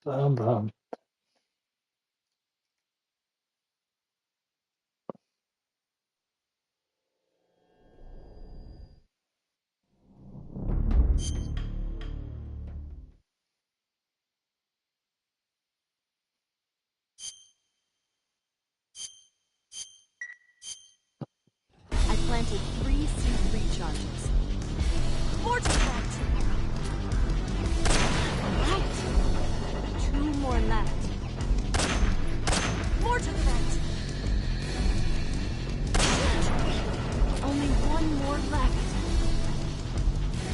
Bum, bum. I planted 3 seed recharges. More to plant. Right. 2 more left. More to plant. Only 1 more left.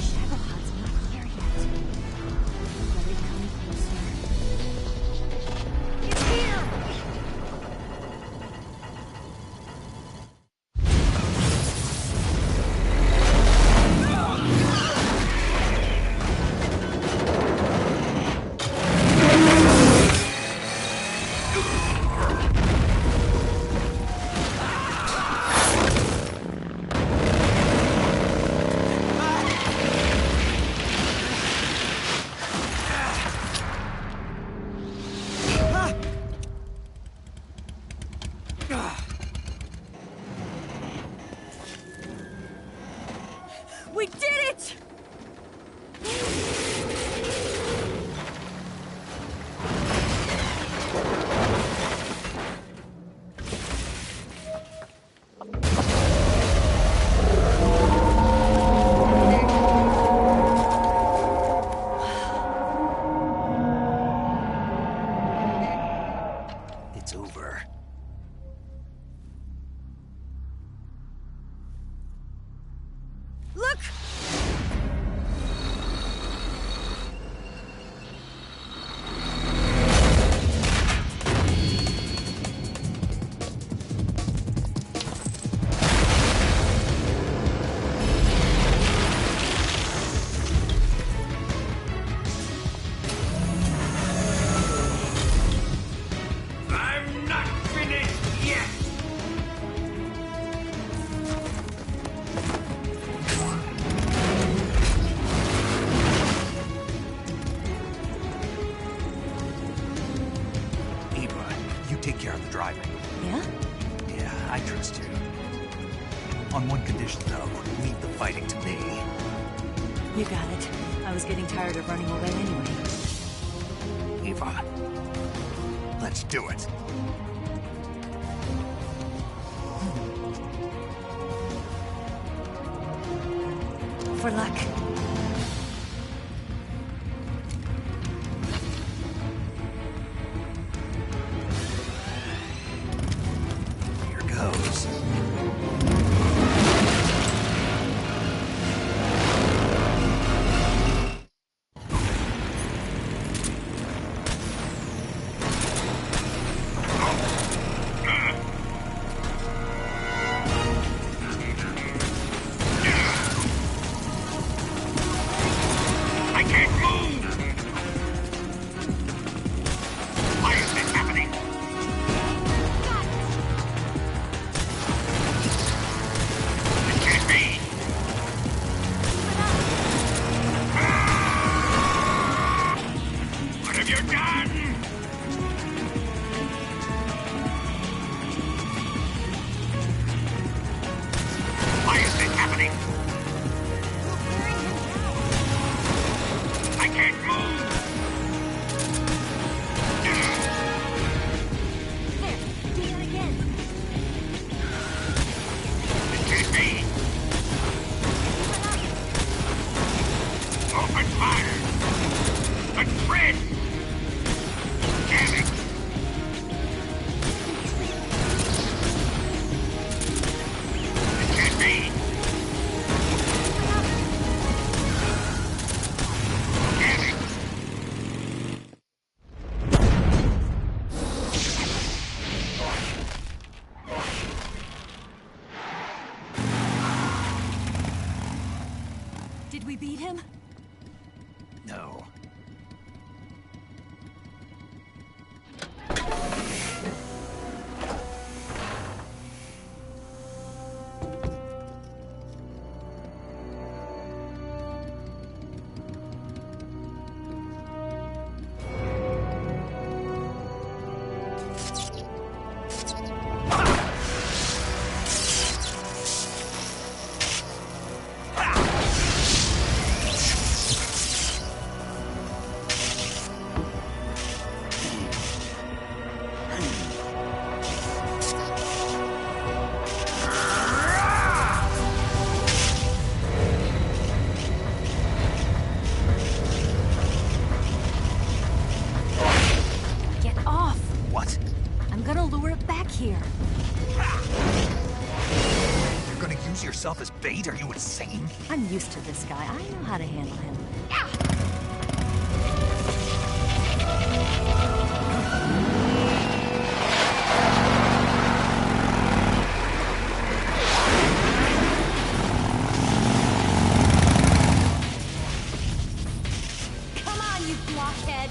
Shadowheart's not here yet. Let it come closer. It's here! We did it! It's over. Look! I'm not finished yet! Eva, you take care of the driving. Yeah? Yeah, I trust you. On one condition, though, leave the fighting to me. You got it. I was getting tired of running away anyway. Eva, let's do it. For luck. Here goes. I can't move! Why is this happening? It can't be! What have you done? Why is this happening? I can't move! There, do it again. It can't be! Open fire! A tread! Damn it! It can't be! Damn it! Did we beat him? No. worthless bait? Are you insane? I'm used to this guy. I know how to handle him. Come on, you blockhead!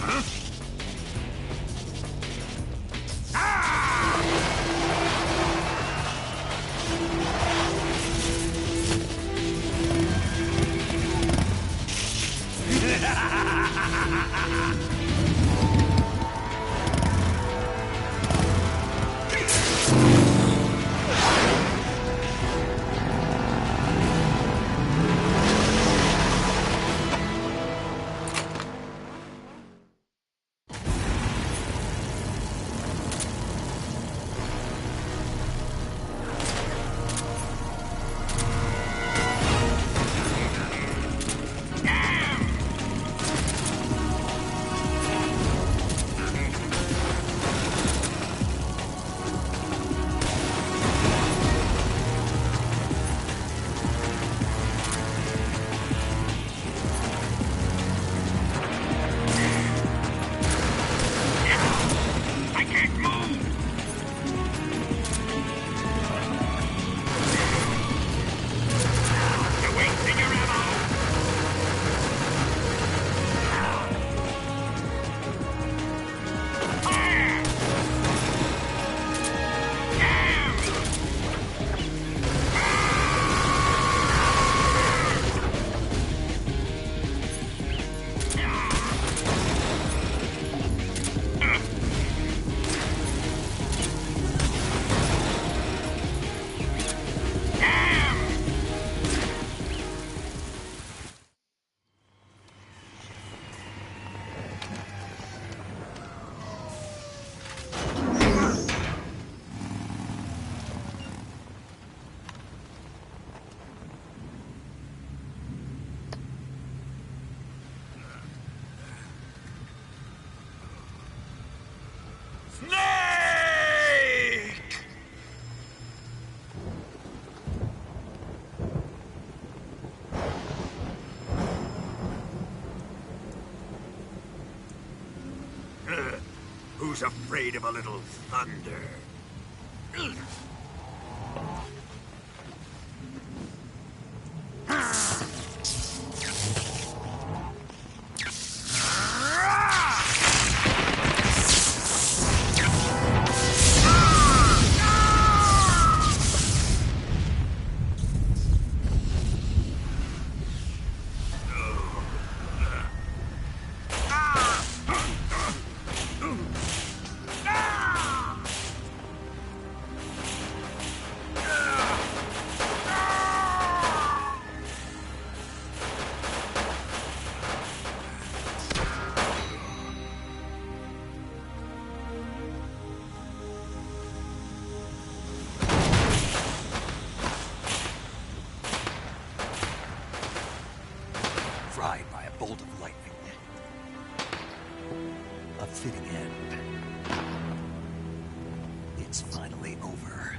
Snake! Who's afraid of a little thunder? Fried by a bolt of lightning. A fitting end. It's finally over.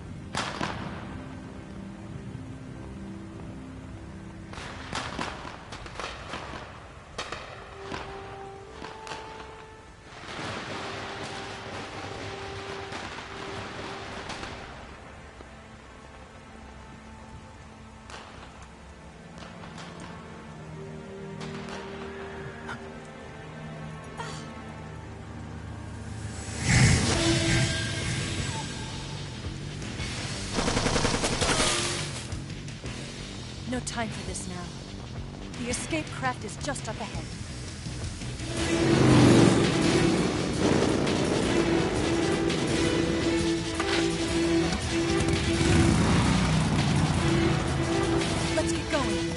No time for this now. The escape craft is just up ahead. Let's get going.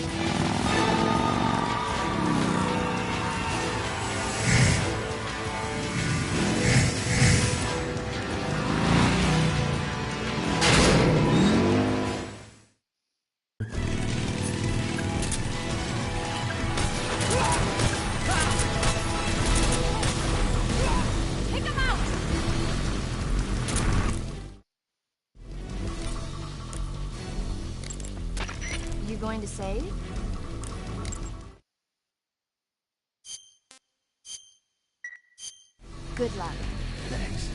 to say? Good luck. Thanks.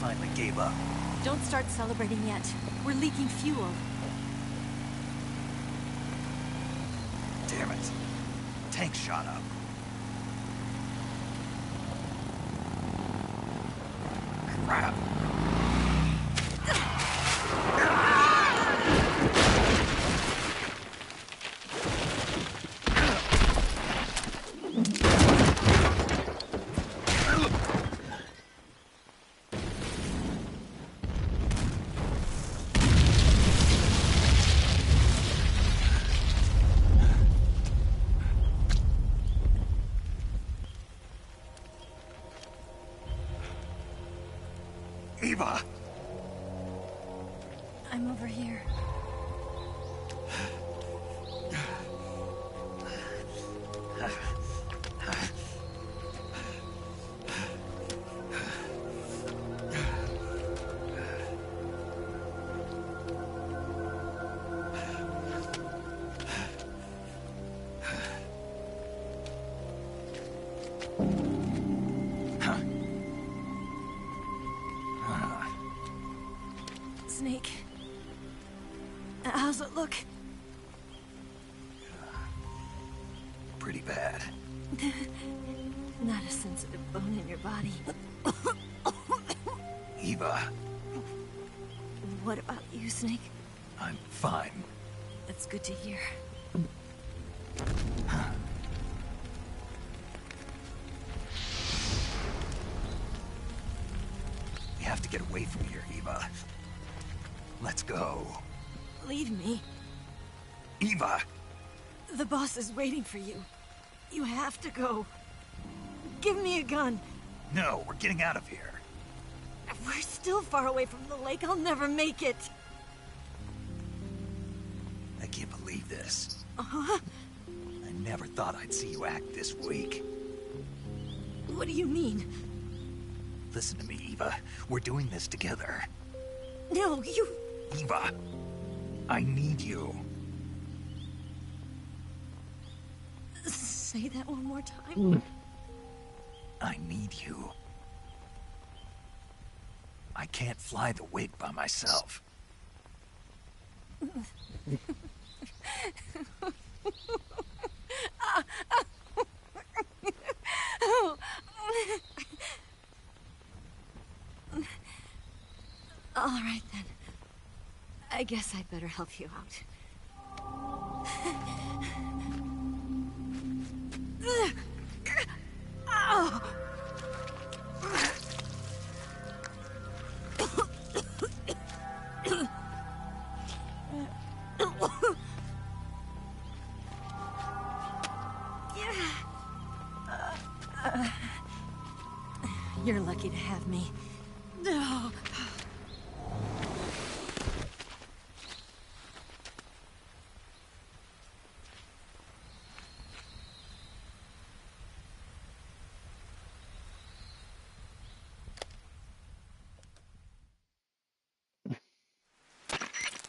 finally gave up. Don't start celebrating yet. We're leaking fuel. Damn it. Tank shot up. Crap. Eva! I'm over here. Snake. How's it look? Pretty bad. Not a sensitive bone in your body. Eva, What about you, Snake? I'm fine. That's good to hear. We have to get away from here, Eva. Let's go. Leave me. Eva! The boss is waiting for you. You have to go. Give me a gun. No, we're getting out of here. We're still far away from the lake. I'll never make it. I can't believe this. Uh-huh. I never thought I'd see you act this weak. What do you mean? Listen to me, Eva. We're doing this together. No, you... Eva, I need you. Say that one more time. I need you. I can't fly the wig by myself. All right, then. I guess I'd better help you out. Ow! You're lucky to have me. No.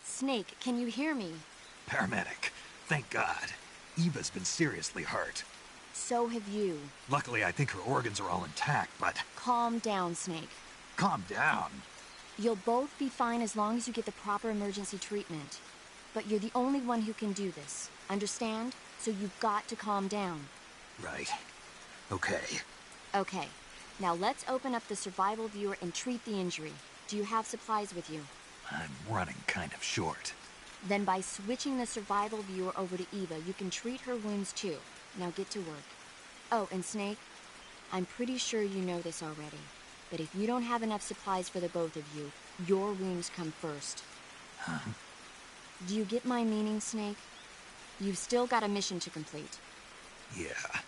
Snake, can you hear me? Paramedic. Thank God. Eva's been seriously hurt. So have you. Luckily, I think her organs are all intact, but... Calm down, Snake. Calm down. You'll both be fine as long as you get the proper emergency treatment. But you're the only one who can do this. Understand? So you've got to calm down. Right. Okay. Okay. Now let's open up the survival viewer and treat the injury. Do you have supplies with you? I'm running kind of short. Then by switching the survival viewer over to Eva, you can treat her wounds too. Now get to work. Oh, and Snake, I'm pretty sure you know this already, but if you don't have enough supplies for the both of you, your wounds come first. Huh? Do you get my meaning, Snake? You've still got a mission to complete. Yeah.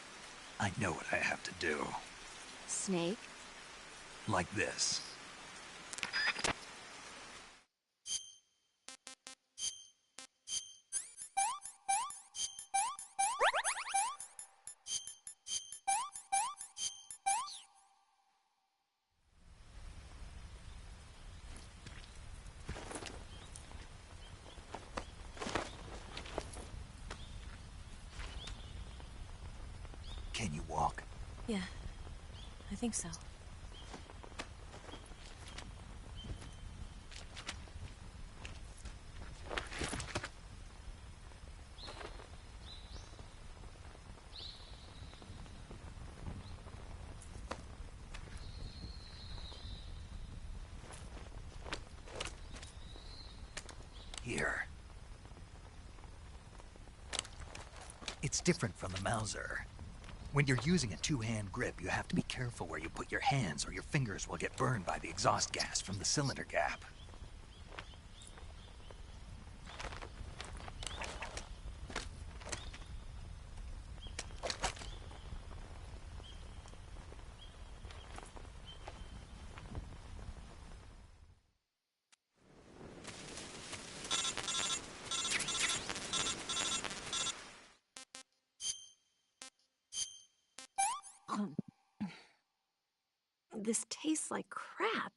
I know what I have to do. Snake? Like this. Can you walk? Yeah, I think so. Here. It's different from the Mauser. When you're using a two-hand grip, you have to be careful where you put your hands or your fingers will get burned by the exhaust gas from the cylinder gap. This tastes like crap.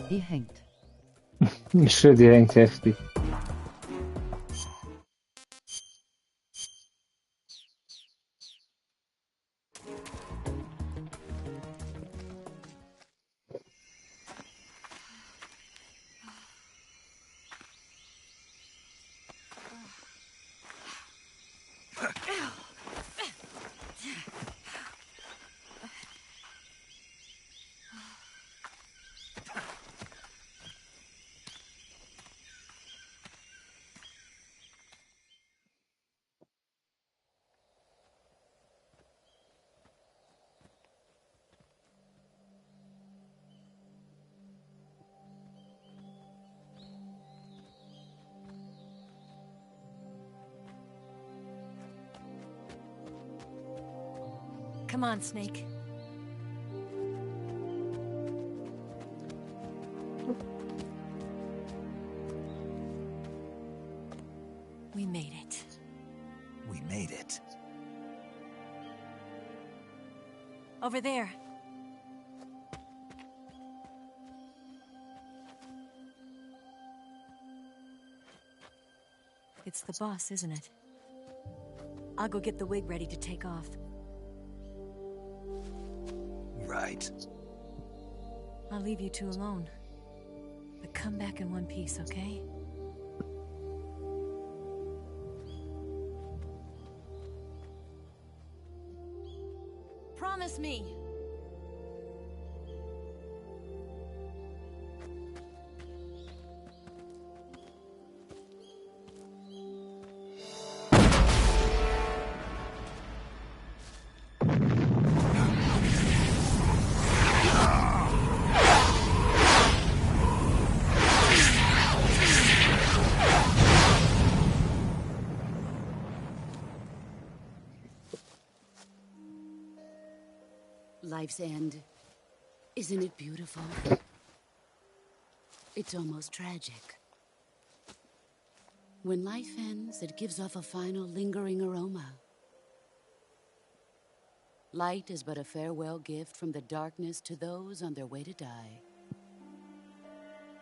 Die hängt. Schön, die hängt heftig. Come on, Snake. We made it. We made it. Over there. It's the boss, isn't it? I'll go get the wig ready to take off. Right. I'll leave you two alone. But come back in one piece, okay? Promise me! Life's end. Isn't it beautiful? It's almost tragic. When life ends, it gives off a final lingering aroma. Light is but a farewell gift from the darkness to those on their way to die.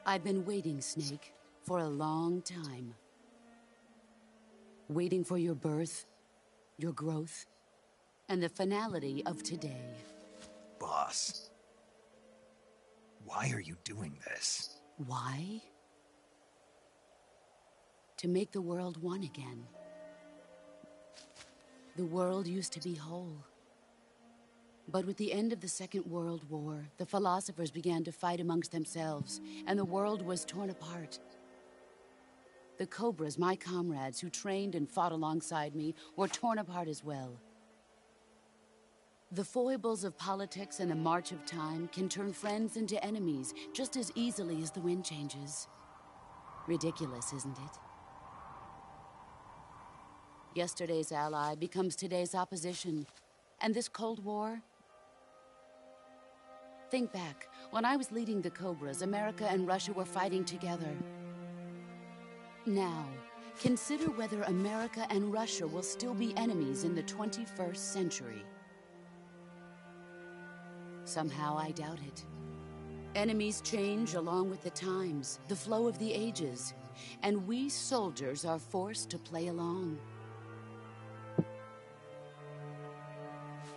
I've been waiting, Snake, for a long time. Waiting for your birth, your growth, and the finality of today. Boss. Why are you doing this? Why? To make the world one again. The world used to be whole. But with the end of the Second World War, the philosophers began to fight amongst themselves, and the world was torn apart. The Cobras, my comrades who trained and fought alongside me, were torn apart as well. The foibles of politics and the march of time can turn friends into enemies just as easily as the wind changes. Ridiculous, isn't it? Yesterday's ally becomes today's opposition. And this Cold War? Think back. When I was leading the Cobras, America and Russia were fighting together. Now, consider whether America and Russia will still be enemies in the 21st century. Somehow I doubt it. Enemies change along with the times, the flow of the ages, and we soldiers are forced to play along.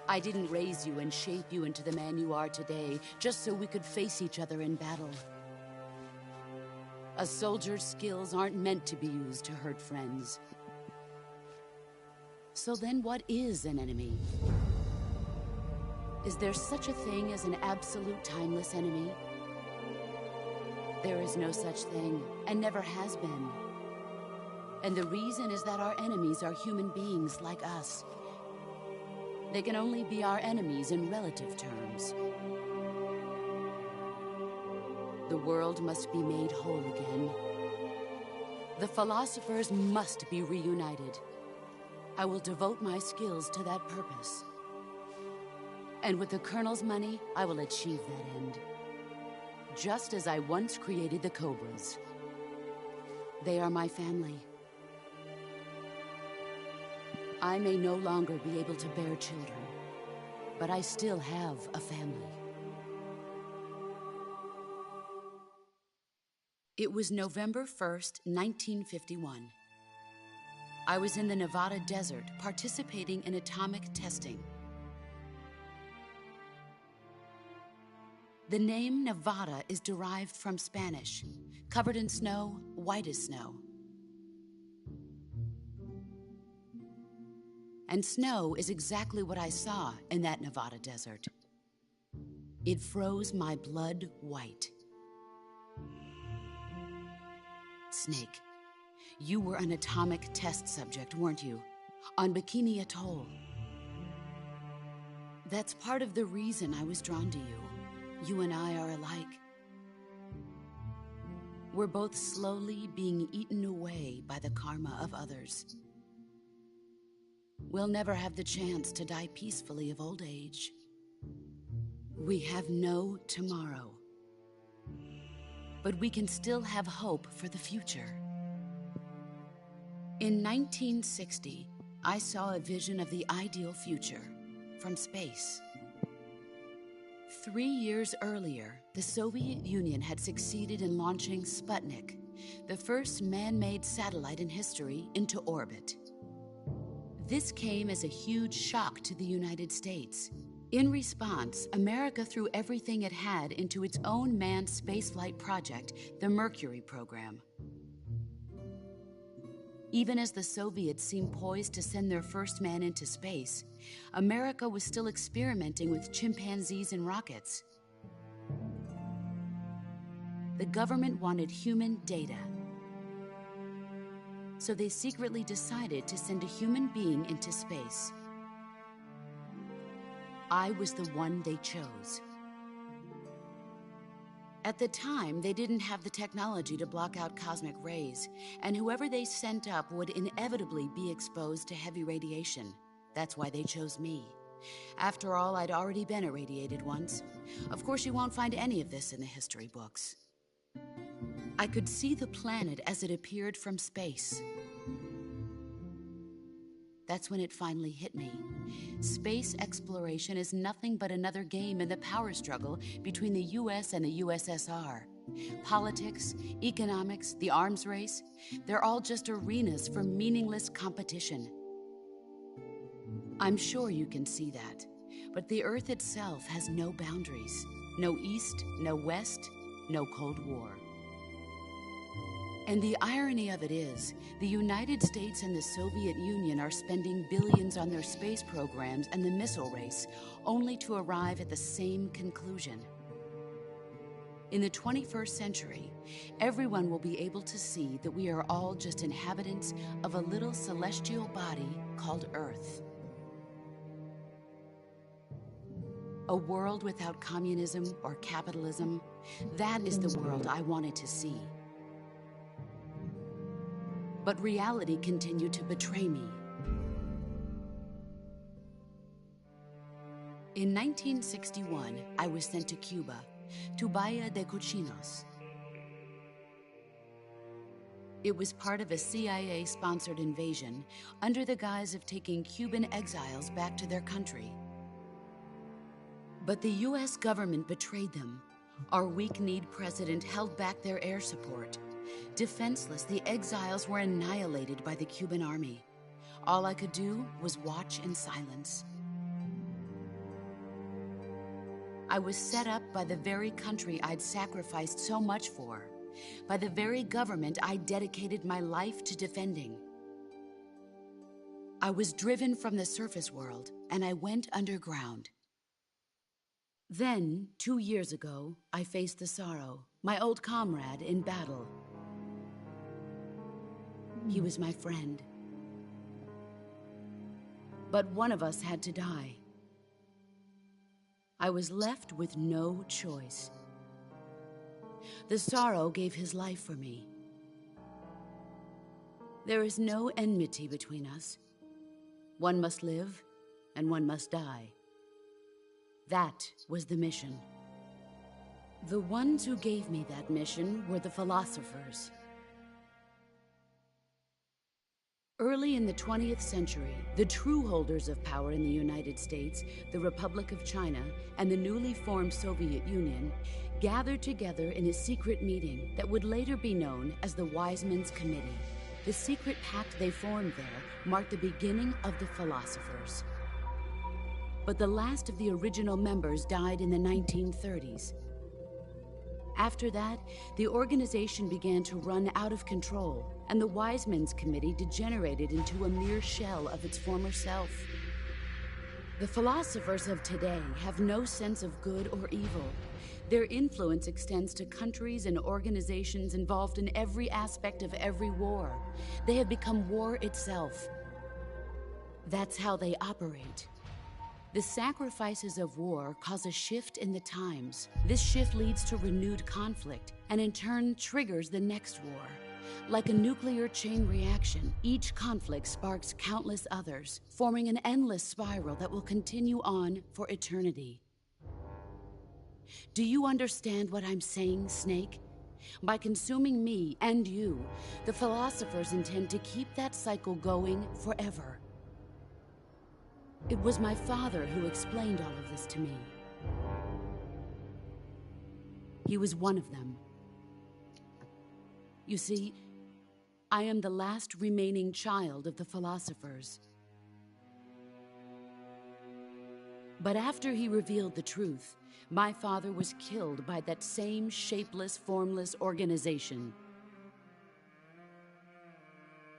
I didn't raise you and shape you into the man you are today just so we could face each other in battle. A soldier's skills aren't meant to be used to hurt friends. So then what is an enemy? Is there such a thing as an absolute timeless enemy? There is no such thing, and never has been. And the reason is that our enemies are human beings like us. They can only be our enemies in relative terms. The world must be made whole again. The philosophers must be reunited. I will devote my skills to that purpose. And with the Colonel's money, I will achieve that end. Just as I once created the Cobras. They are my family. I may no longer be able to bear children, but I still have a family. It was November 1st, 1951. I was in the Nevada desert participating in atomic testing. The name Nevada is derived from Spanish, covered in snow, white as snow. And snow is exactly what I saw in that Nevada desert. It froze my blood white. Snake, you were an atomic test subject, weren't you? On Bikini Atoll. That's part of the reason I was drawn to you. You and I are alike. We're both slowly being eaten away by the karma of others. We'll never have the chance to die peacefully of old age. We have no tomorrow. But we can still have hope for the future. In 1960, I saw a vision of the ideal future from space. 3 years earlier, the Soviet Union had succeeded in launching Sputnik, the first man-made satellite in history, into orbit. This came as a huge shock to the United States. In response, America threw everything it had into its own manned spaceflight project, the Mercury program. Even as the Soviets seemed poised to send their first man into space, America was still experimenting with chimpanzees and rockets. The government wanted human data. So they secretly decided to send a human being into space. I was the one they chose. At the time, they didn't have the technology to block out cosmic rays, and whoever they sent up would inevitably be exposed to heavy radiation. That's why they chose me. After all, I'd already been irradiated once. Of course, you won't find any of this in the history books. I could see the planet as it appeared from space. That's when it finally hit me. Space exploration is nothing but another game in the power struggle between the US and the USSR. Politics, economics, the arms race, they're all just arenas for meaningless competition. I'm sure you can see that, but the Earth itself has no boundaries. No East, no West, no Cold War. And the irony of it is, the United States and the Soviet Union are spending billions on their space programs and the missile race, only to arrive at the same conclusion. In the 21st century, everyone will be able to see that we are all just inhabitants of a little celestial body called Earth. A world without communism or capitalism, that is the world I wanted to see. But reality continued to betray me. In 1961, I was sent to Cuba, to Bahia de Cochinos. It was part of a CIA-sponsored invasion under the guise of taking Cuban exiles back to their country. But the US government betrayed them. Our weak-kneed president held back their air support. Defenseless, the exiles were annihilated by the Cuban army. All I could do was watch in silence. I was set up by the very country I'd sacrificed so much for, by the very government I dedicated my life to defending. I was driven from the surface world, and I went underground. Then, 2 years ago, I faced the Sorrow, my old comrade in battle. He was my friend. But one of us had to die. I was left with no choice. The Sorrow gave his life for me. There is no enmity between us. One must live, and one must die. That was the mission. The ones who gave me that mission were the philosophers. Early in the 20th century, the true holders of power in the United States, the Republic of China, and the newly formed Soviet Union gathered together in a secret meeting that would later be known as the Wiseman's Committee. The secret pact they formed there marked the beginning of the philosophers. But the last of the original members died in the 1930s. After that, the organization began to run out of control, and the Wiseman's Committee degenerated into a mere shell of its former self. The philosophers of today have no sense of good or evil. Their influence extends to countries and organizations involved in every aspect of every war. They have become war itself. That's how they operate. The sacrifices of war cause a shift in the times. This shift leads to renewed conflict, and in turn triggers the next war. Like a nuclear chain reaction, each conflict sparks countless others, forming an endless spiral that will continue on for eternity. Do you understand what I'm saying, Snake? By consuming me and you, the philosophers intend to keep that cycle going forever. It was my father who explained all of this to me. He was one of them. You see, I am the last remaining child of the philosophers. But after he revealed the truth, my father was killed by that same shapeless, formless organization.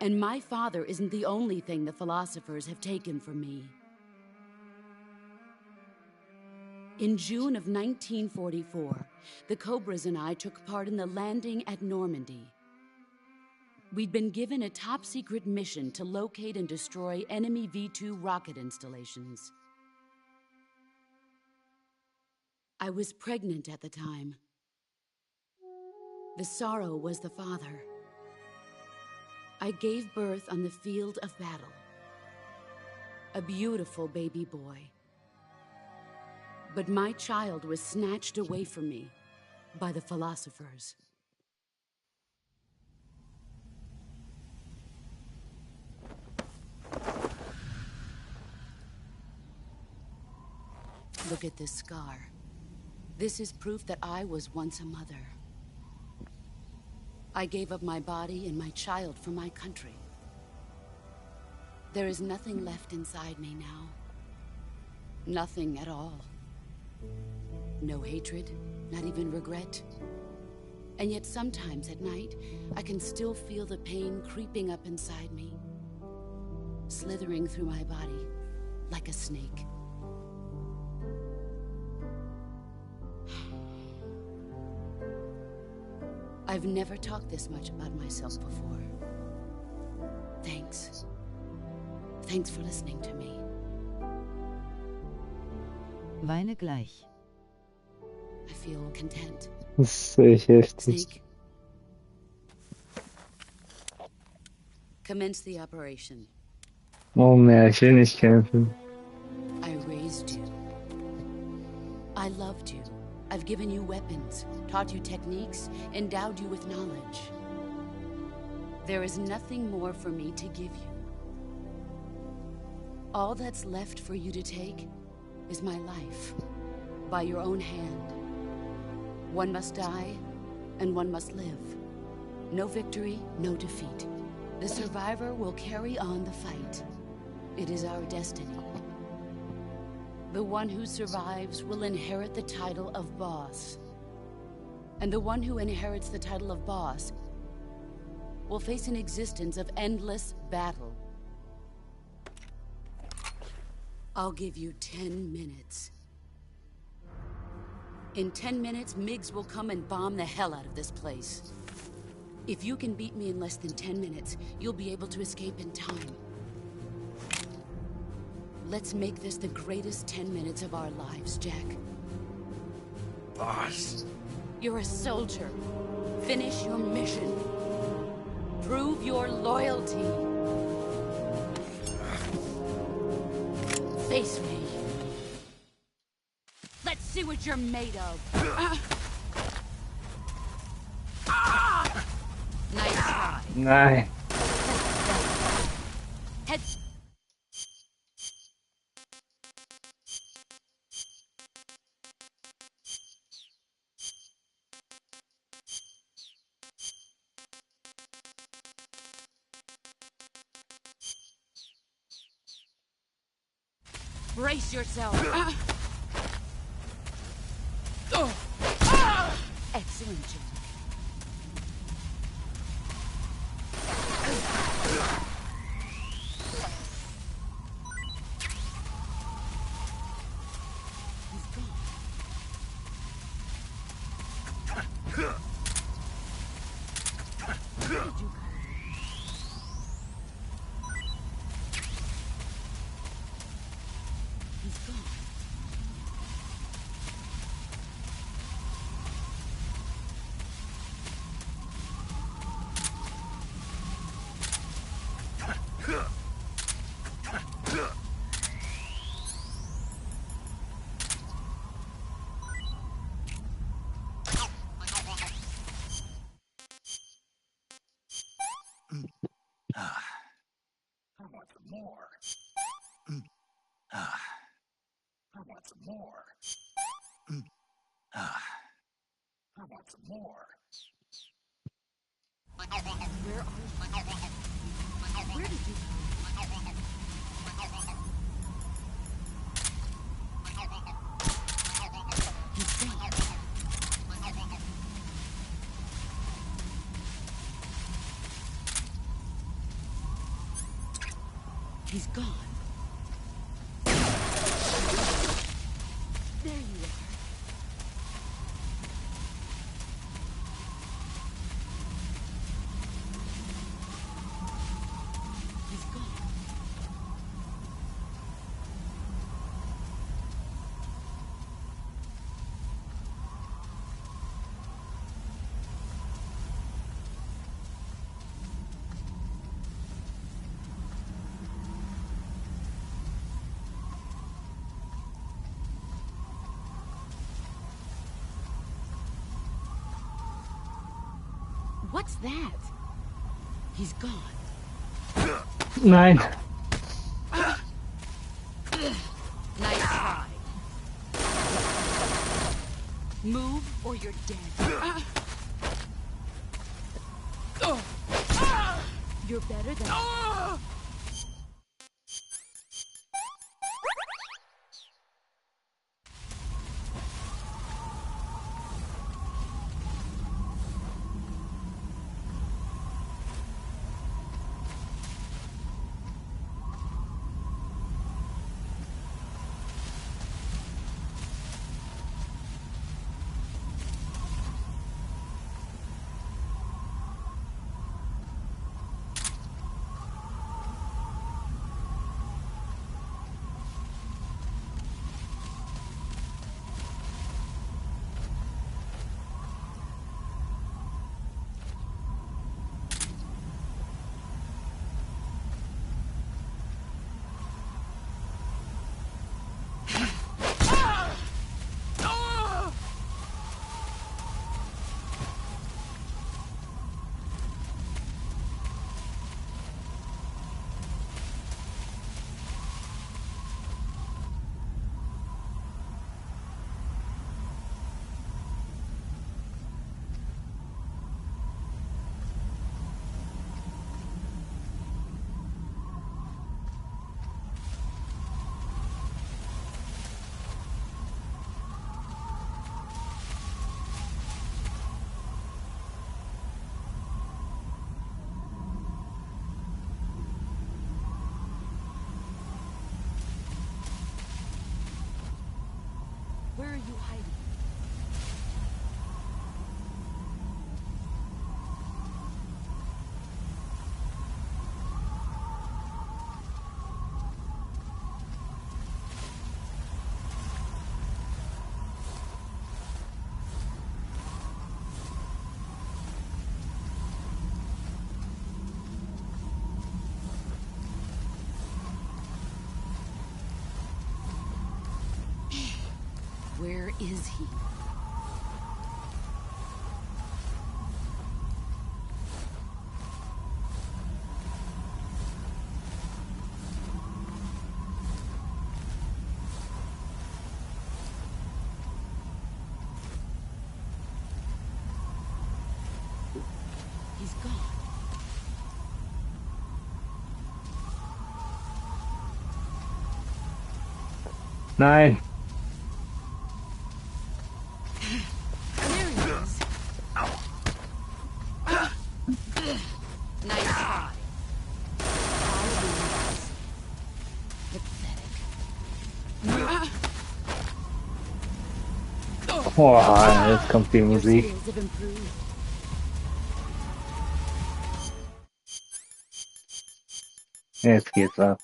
And my father isn't the only thing the philosophers have taken from me. In June of 1944, the Cobras and I took part in the landing at Normandy. We'd been given a top-secret mission to locate and destroy enemy V-2 rocket installations. I was pregnant at the time. The Sorrow was the father. I gave birth on the field of battle. A beautiful baby boy. But my child was snatched away from me by the philosophers. Look at this scar. This is proof that I was once a mother. I gave up my body and my child for my country. There is nothing left inside me now. Nothing at all. No hatred, not even regret. And yet sometimes at night, I can still feel the pain creeping up inside me, slithering through my body like a snake. I've never talked this much about myself before. Thanks. Thanks for listening to me. Weine gleich. I feel content. Das ist echt heftig. Snake. Commence the operation. Oh, Märchen, ich kämpfe. I raised you. I loved you. I've given you weapons, taught you techniques, endowed you with knowledge. There is nothing more for me to give you. All that's left for you to take is my life, by your own hand. One must die, and one must live. No victory, no defeat. The survivor will carry on the fight. It is our destiny. The one who survives will inherit the title of boss. And the one who inherits the title of boss will face an existence of endless battle. I'll give you 10 minutes. In 10 minutes, Miggs will come and bomb the hell out of this place. If you can beat me in less than 10 minutes, you'll be able to escape in time. Let's make this the greatest 10 minutes of our lives, Jack. Boss. You're a soldier. Finish your mission. Prove your loyalty. Face me. Let's see what you're made of. Nice try. Nein. Head. Brace yourself. Excellent, Jack. I want some more. I want some more. I want some more. Where are you? Where did you He's gone. There you are. He's gone. What's that? He's gone. Nein. Nice try. Move or you're dead. You're better than... you hiding? Where is he? He's gone. 9. There he is. Nice try. Pathetic. Boah, jetzt kommt die Your Musik. skills have improved. Jetzt geht's ab.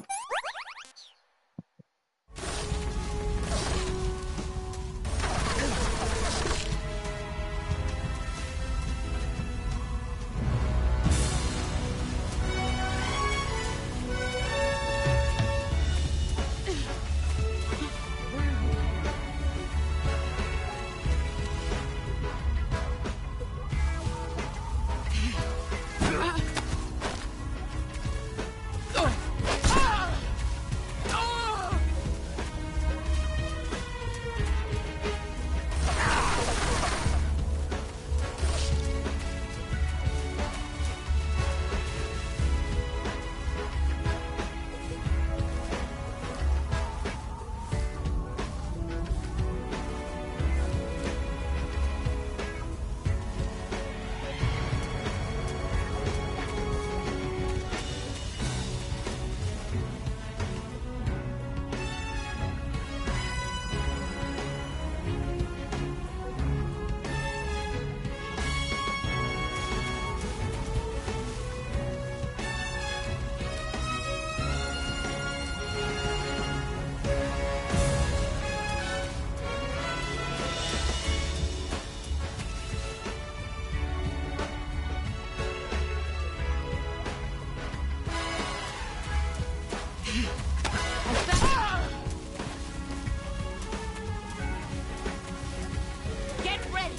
Get ready.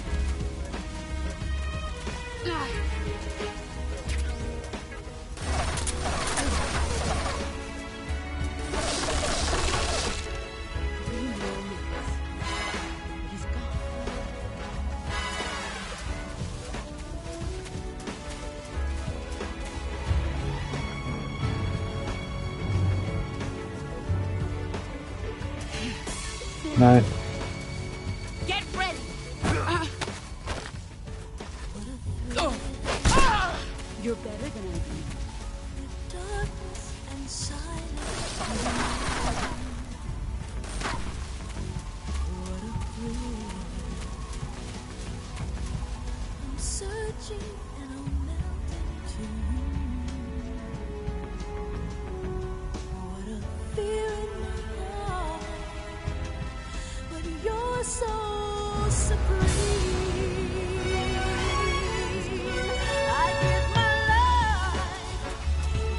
He's gone. Nein. Get ready. You're better than I think. Darkness and silence. What a thrill. I'm searching and I'm melting too. What a fear in my heart. But you're so supreme. I give my life,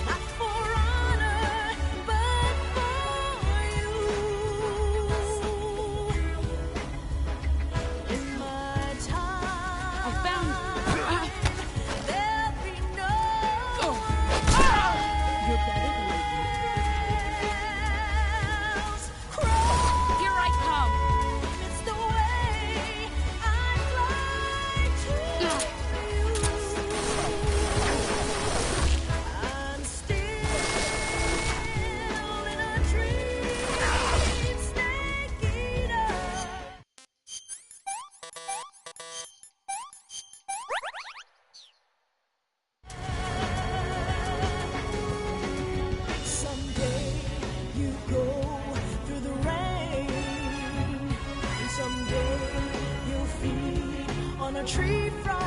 not for honor, but for you. In my time, I found there'll be no You're better than I else. think. Here I come. It's the way I a tree frog.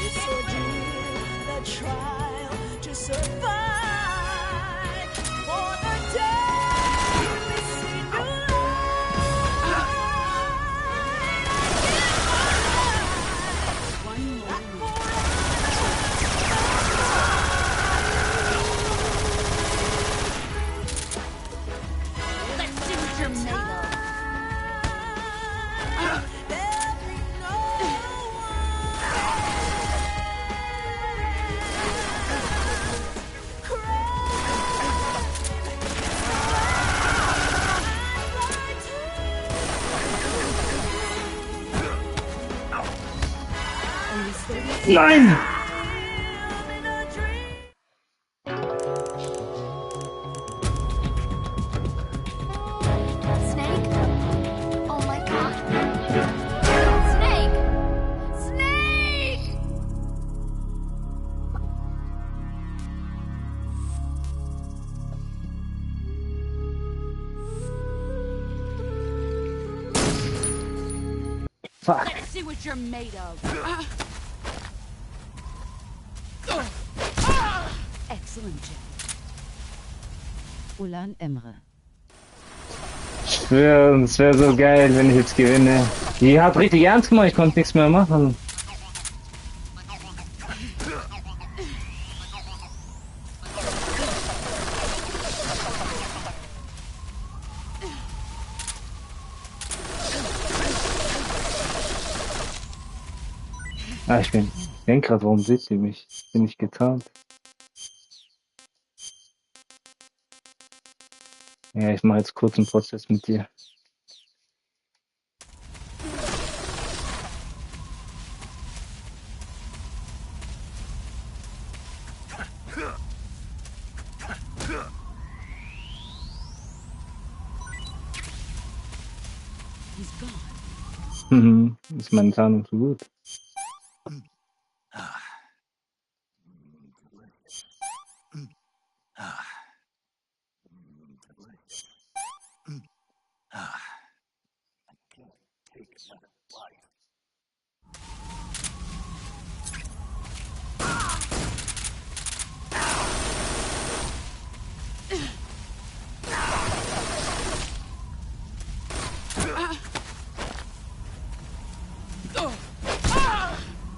It's ordeal, the trial to survive. For the day we see new life. One more. Let's see what you're made of. Nein! Snake? Oh my god. Snake! Snake! Fuck. Let's see what you're made of. Excellent job. Ulan Emre. Es wär so geil, wenn ich jetzt gewinne. Die hat richtig ernst gemacht, ich konnte nichts mehr machen. Ah, ich denk grad, warum sieht sie mich? Bin ich getarnt? Ja, ich mache jetzt kurz einen Prozess mit dir. He's gone. Ist meine Tarnung so gut?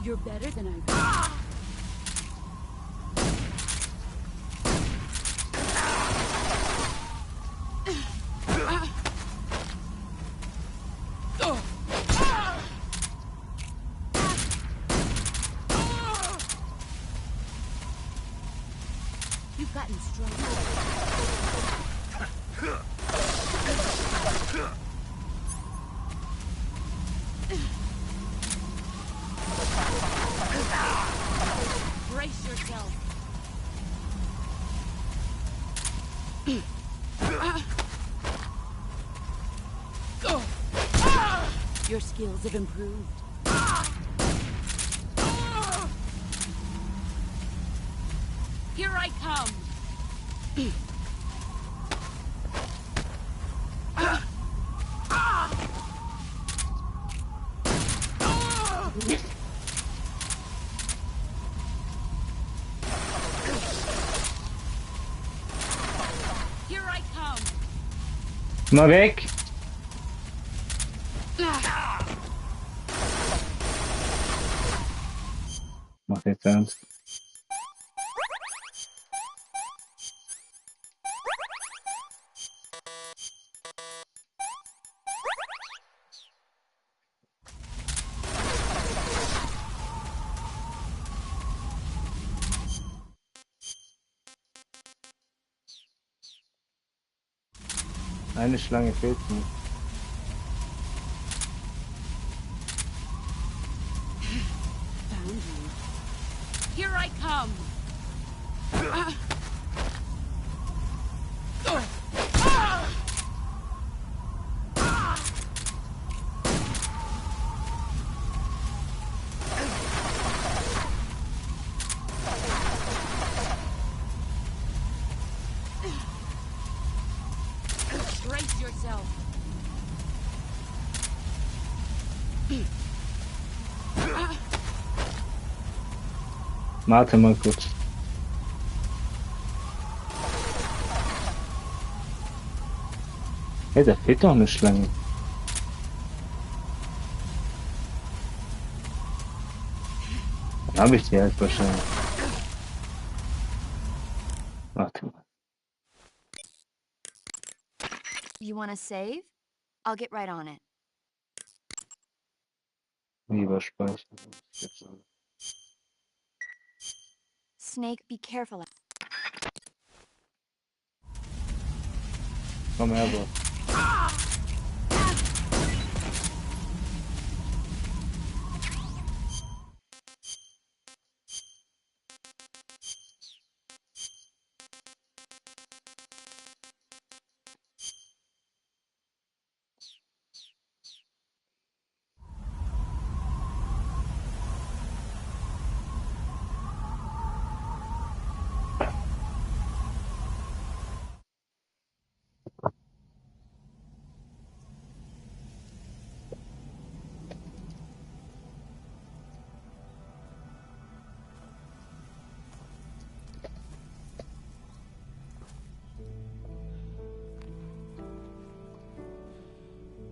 You're better than I thought. You've gotten stronger. Brace yourself. Your skills have improved. Here I come. Here I come. Mal weg! Mach jetzt ernst. Eine Schlange fehlt mir. Found you. Here I come. Brace yourself. Warte mal kurz. Hey, da fehlt doch eine Schlange. Dann habe ich die halt wahrscheinlich. Warte mal. You want to save? I'll get right on it. Lieber speichern. Snake, be careful. Komm her, Bro.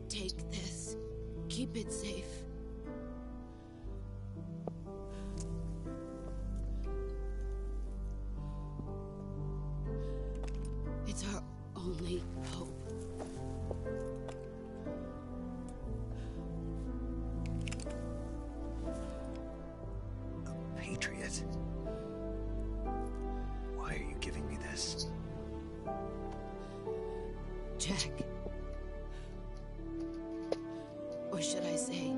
Take this. Keep it safe. It's our only hope. A patriot? Why are you giving me this? Jack. Or should I say,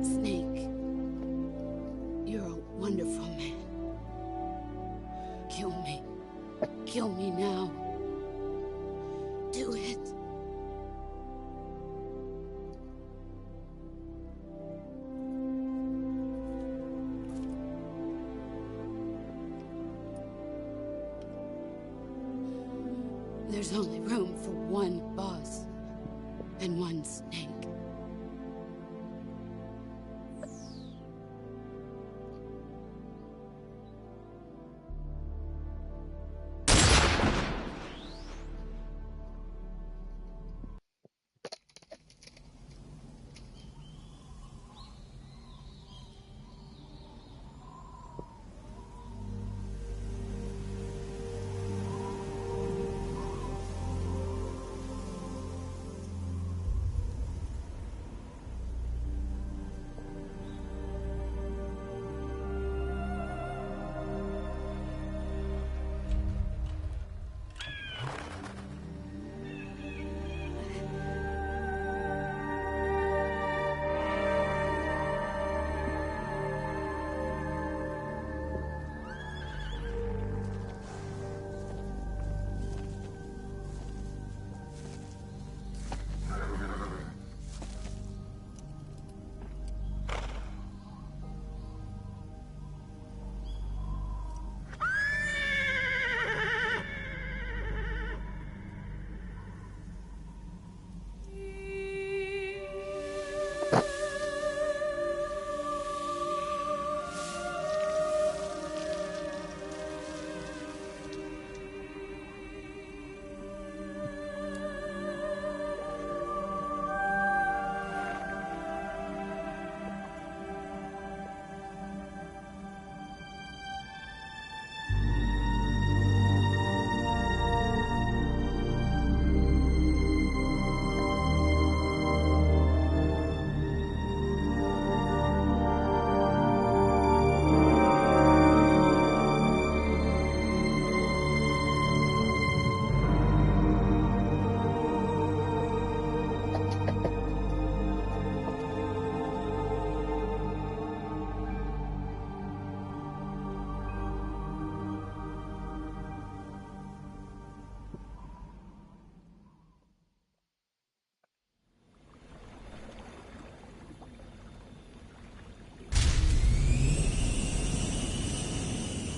Snake. You're a wonderful man. Kill me. Kill me now. Do it. There's only room for one boss and one Snake.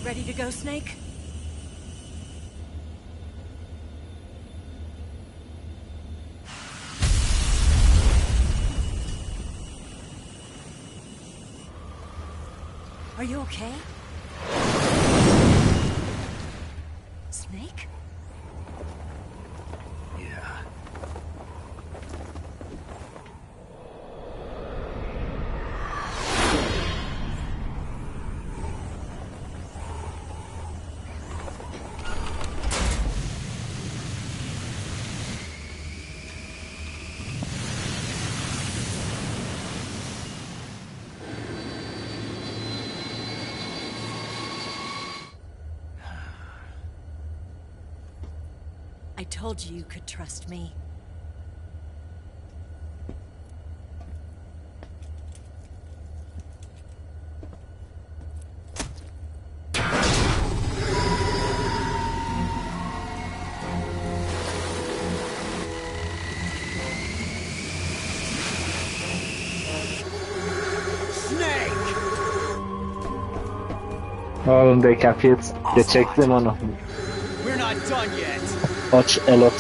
Ready to go, Snake? Are you okay? I told you you could trust me. Oğlum Decapit geçecektim onu. We're not done yet. Aç Elot.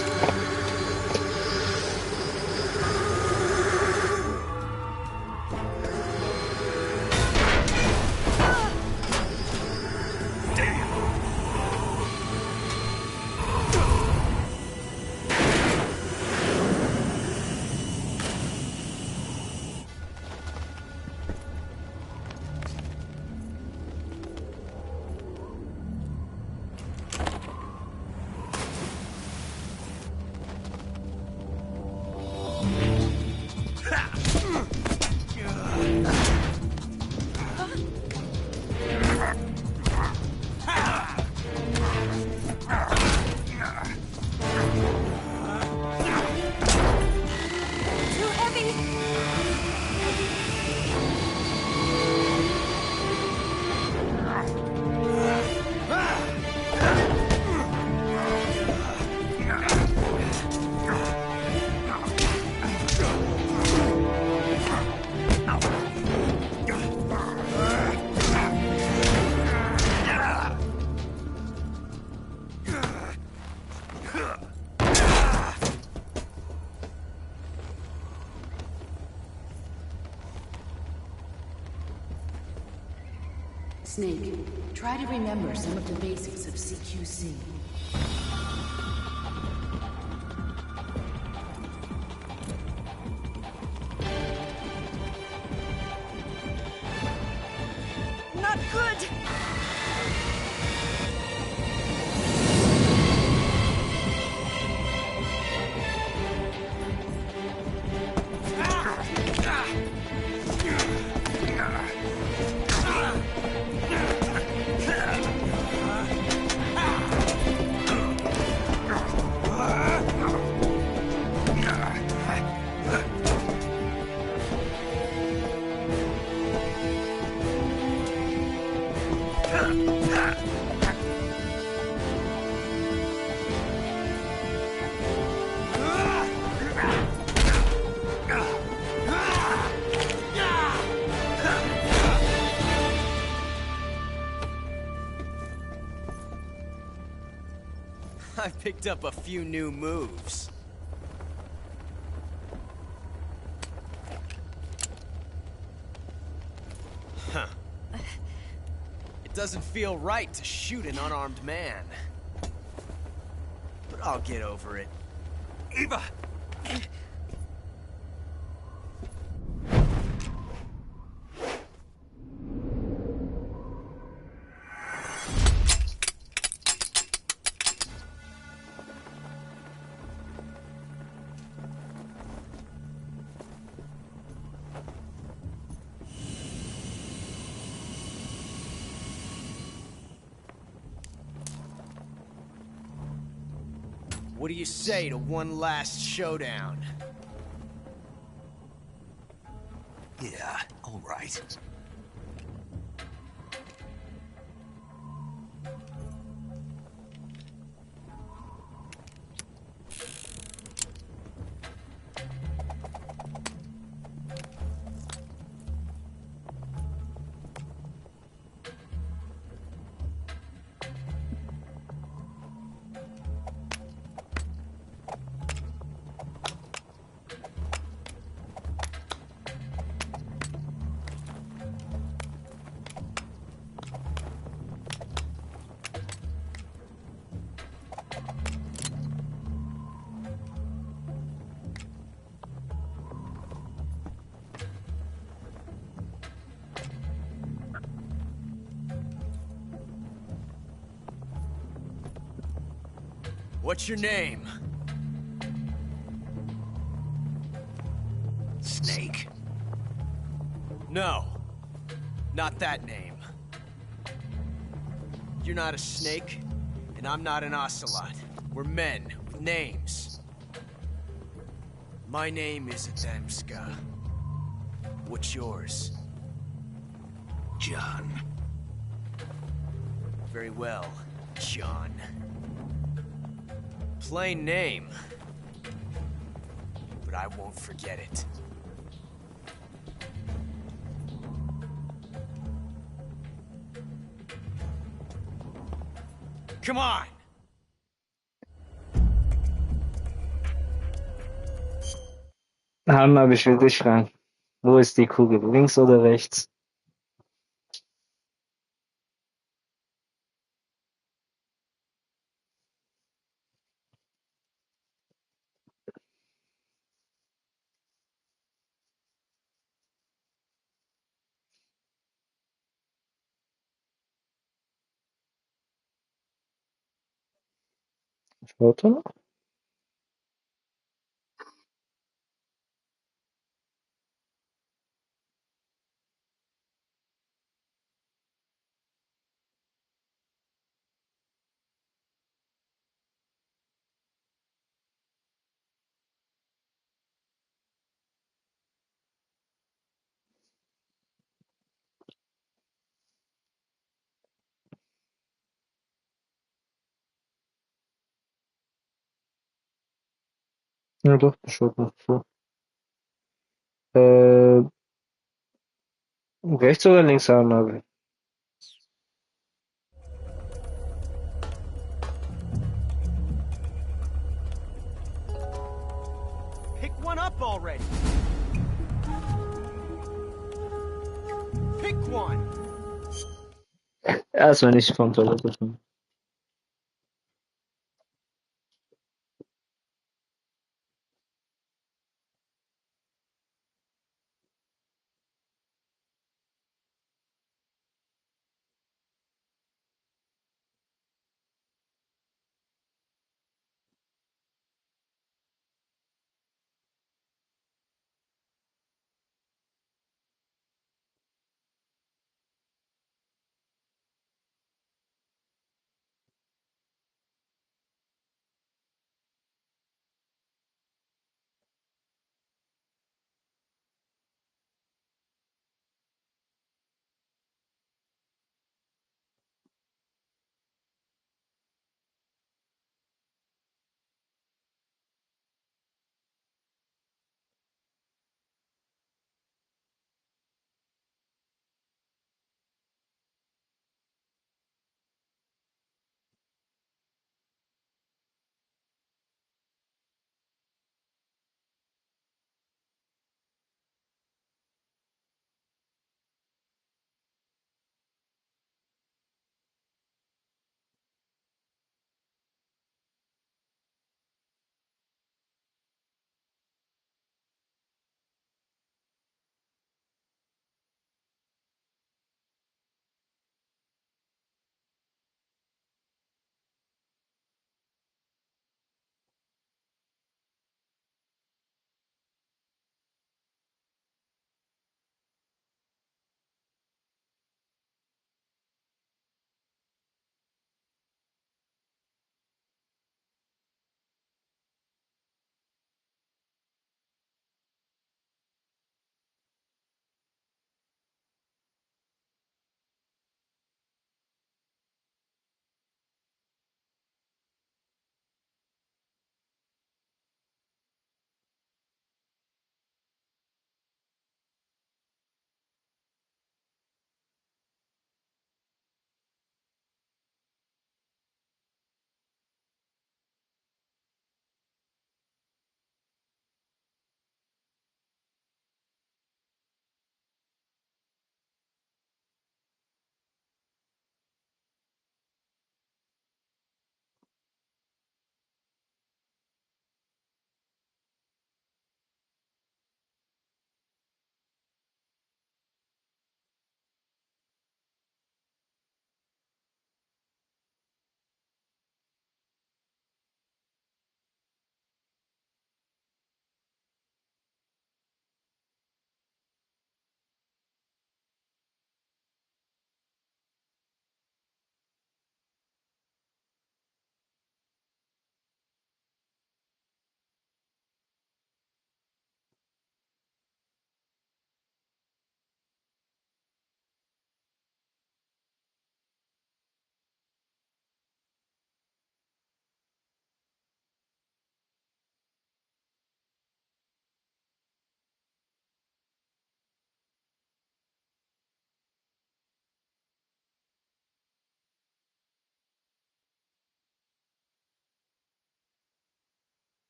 Snake, try to remember some of the basics of CQC. Not good! I picked up a few new moves. Huh. It doesn't feel right to shoot an unarmed man. But I'll get over it. Eva! What do you say to one last showdown? Yeah, all right. What's your name? Snake. No. Not that name. You're not a snake, and I'm not an ocelot. We're men with Names. My name is Adamska. What's yours? John. Very well, John. Plain name. But I won't forget it. Come on! Hanna, ich will dich ran. Wo ist die Kugel? Links oder rechts? Foto? Ja doch, das schaut noch so. Äh, rechts oder links Arme? Pick one up already! Pick one! Erstmal nicht von Toilette.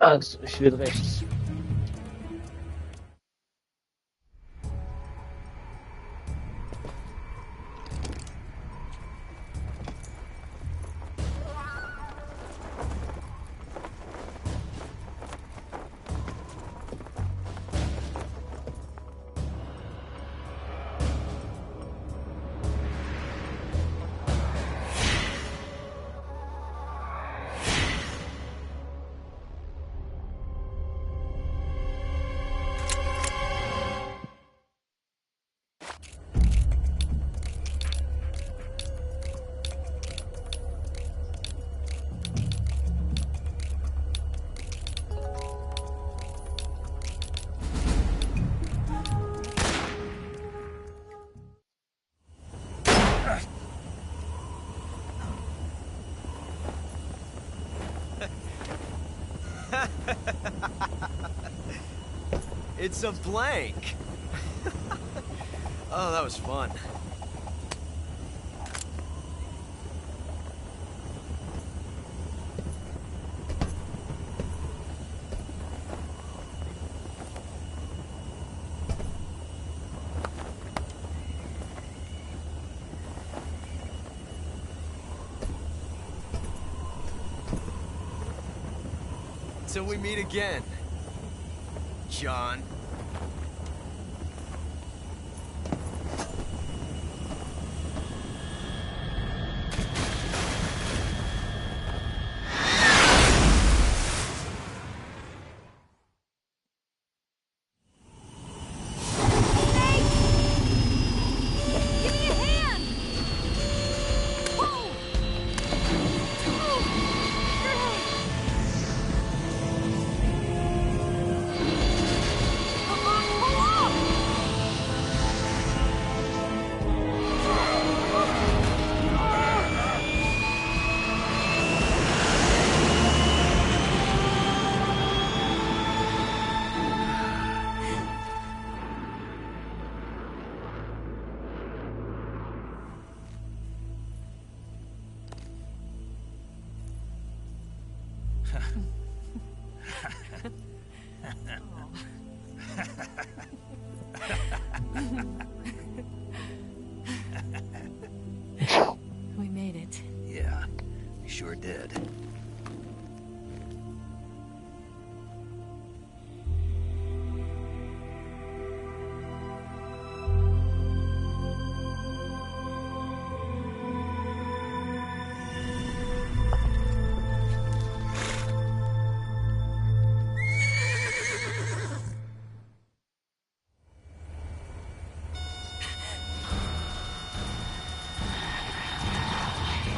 Also, ich will rechts. It's a blank. Oh, that was fun. Till we meet again, John. We made it. Yeah, we sure did.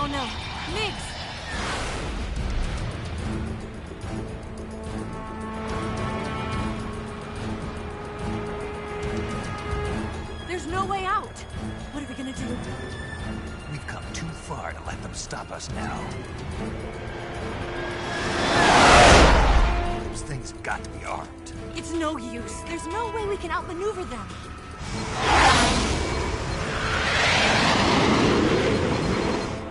Oh no, Miggs! There's no way out! What are we gonna do? We've come too far to let them stop us now. Those things have got to be armed. It's no use. There's no way we can outmaneuver them.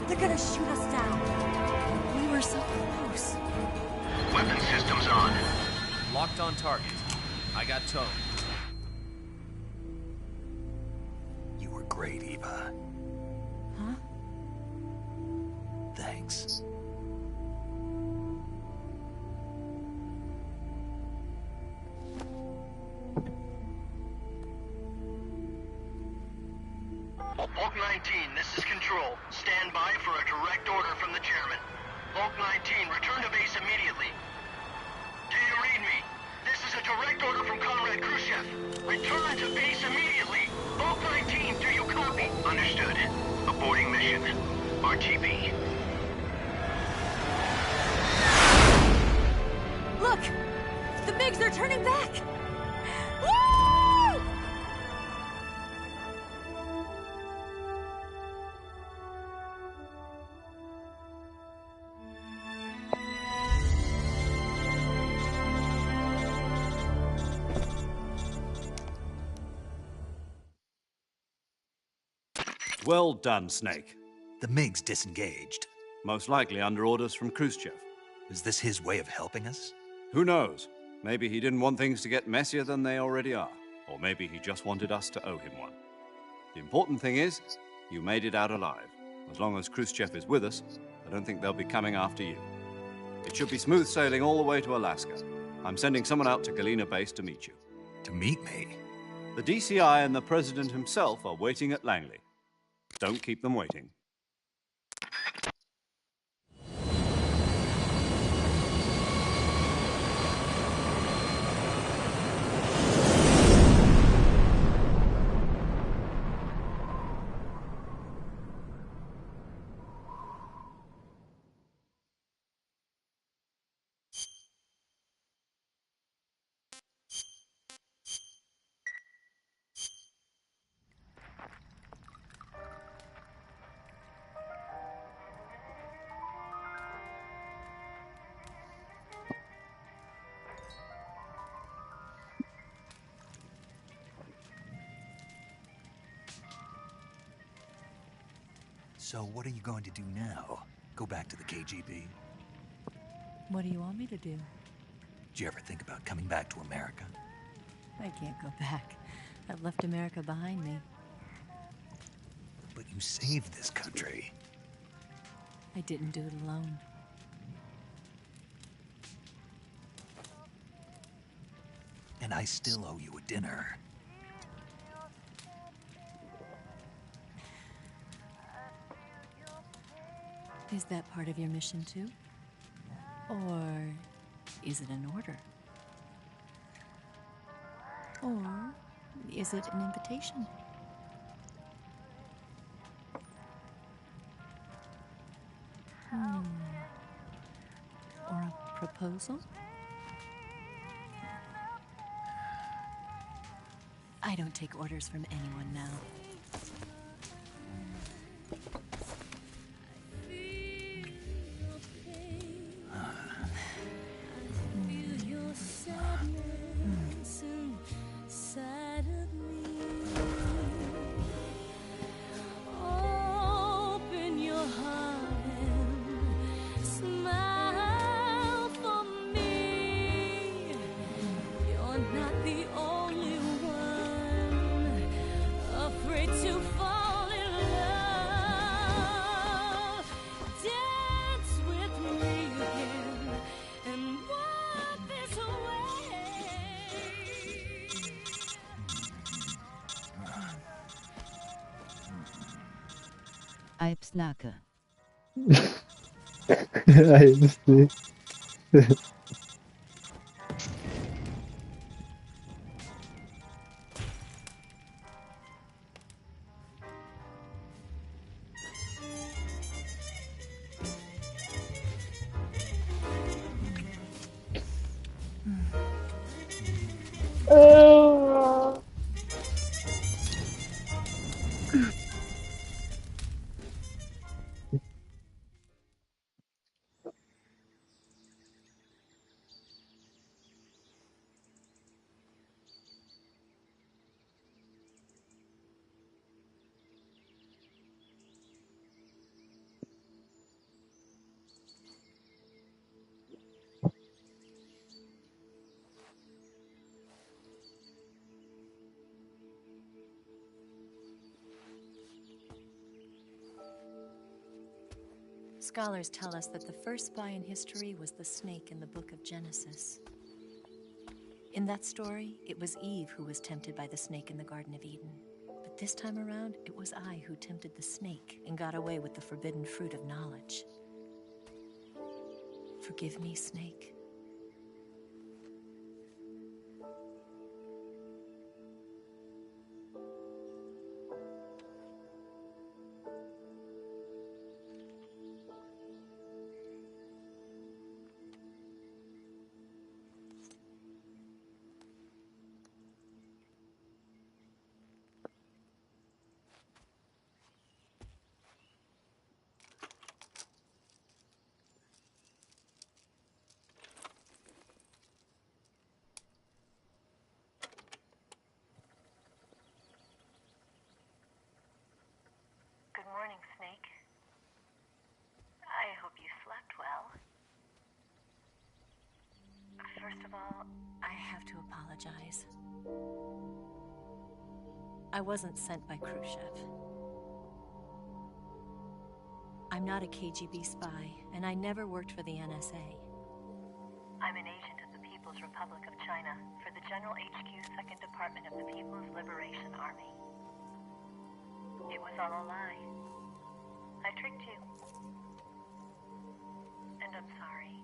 They're gonna shoot us down. We were so close. Weapon systems on. Locked on target. I got towed. You were great, Eva. Huh? Thanks. Hulk 19, this is Control. Stand by for a direct order from the chairman. Hulk 19, return to base immediately. Do you read me? This is a direct order from Comrade Khrushchev. Return to base immediately. Hulk 19, do you copy? Understood. Aborting mission. RTB. Look! The MiGs are turning back! Woo! Well done, Snake. The MiG's disengaged. Most likely under orders from Khrushchev. Is this his way of helping us? Who knows? Maybe he didn't want things to get messier than they already are. Or maybe he just wanted us to owe him one. The important thing is, you made it out alive. As long as Khrushchev is with us, I don't think they'll be coming after you. It should be smooth sailing all the way to Alaska. I'm sending someone out to Galena Base to meet you. To meet me? The DCI and the President himself are waiting at Langley. Don't keep them waiting. So what are you going to do now? Go back to the KGB? What do you want me to do? Did you ever think about coming back to America? I can't go back. I've left America behind me. But you saved this country. I didn't do it alone. And I still owe you a dinner. Is that part of your mission too? Or is it an order? Or is it an invitation? Or a proposal? I don't take orders from anyone now. Alpsnake. Alpsnake. Scholars tell us that the first spy in history was the snake in the book of Genesis. In that story, it was Eve who was tempted by the snake in the Garden of Eden. But this time around, it was I who tempted the snake and got away with the forbidden fruit of knowledge. Forgive me, Snake. morning, Snake. I hope you slept well. First of all, I have to apologize. I wasn't sent by Khrushchev. I'm not a KGB spy, and I never worked for the NSA. I'm an agent of the People's Republic of China for the General HQ 2nd Department of the People's Liberation Army. It was all a lie. I tricked you. And I'm sorry.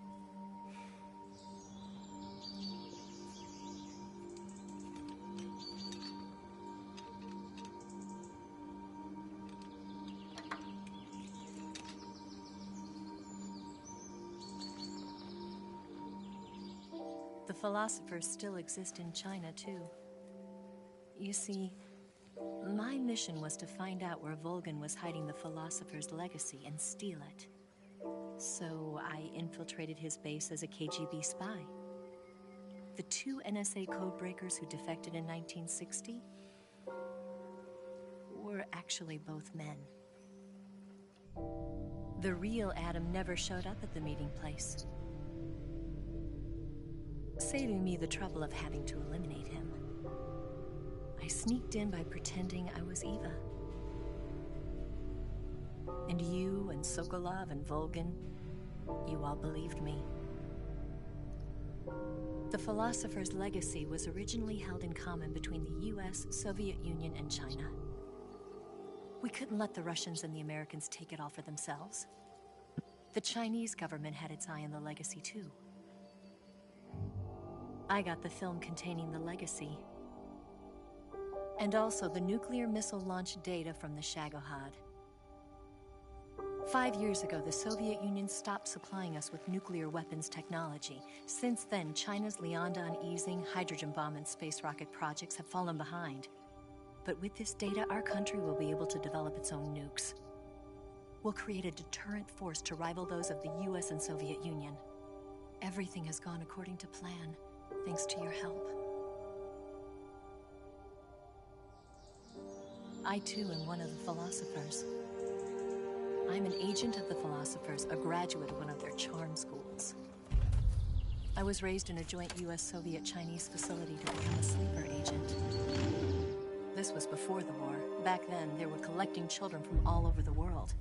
The philosophers still exist in China, too. You see, my mission was to find out where Volgin was hiding the philosopher's legacy and steal it. So I infiltrated his base as a KGB spy. The 2 NSA codebreakers who defected in 1960 were actually both men. The real Adam never showed up at the meeting place, saving me the trouble of having to eliminate him. I sneaked in by pretending I was Eva. And you and Sokolov and Volgin, you all believed me. The philosopher's legacy was originally held in common between the US, Soviet Union, and China. We couldn't let the Russians and the Americans take it all for themselves. The Chinese government had its eye on the legacy, too. I got the film containing the legacy, and also the nuclear missile launch data from the Shagohod. 5 years ago, the Soviet Union stopped supplying us with nuclear weapons technology. Since then, China's Liaodong easing, hydrogen bomb, and space rocket projects have fallen behind. But with this data, our country will be able to develop its own nukes. We'll create a deterrent force to rival those of the US and Soviet Union. Everything has gone according to plan, thanks to your help. I, too, am one of the philosophers. I'm an agent of the philosophers, a graduate of one of their charm schools. I was raised in a joint US-Soviet-Chinese facility to become a sleeper agent. This was before the war. Back then, they were collecting children from all over the world.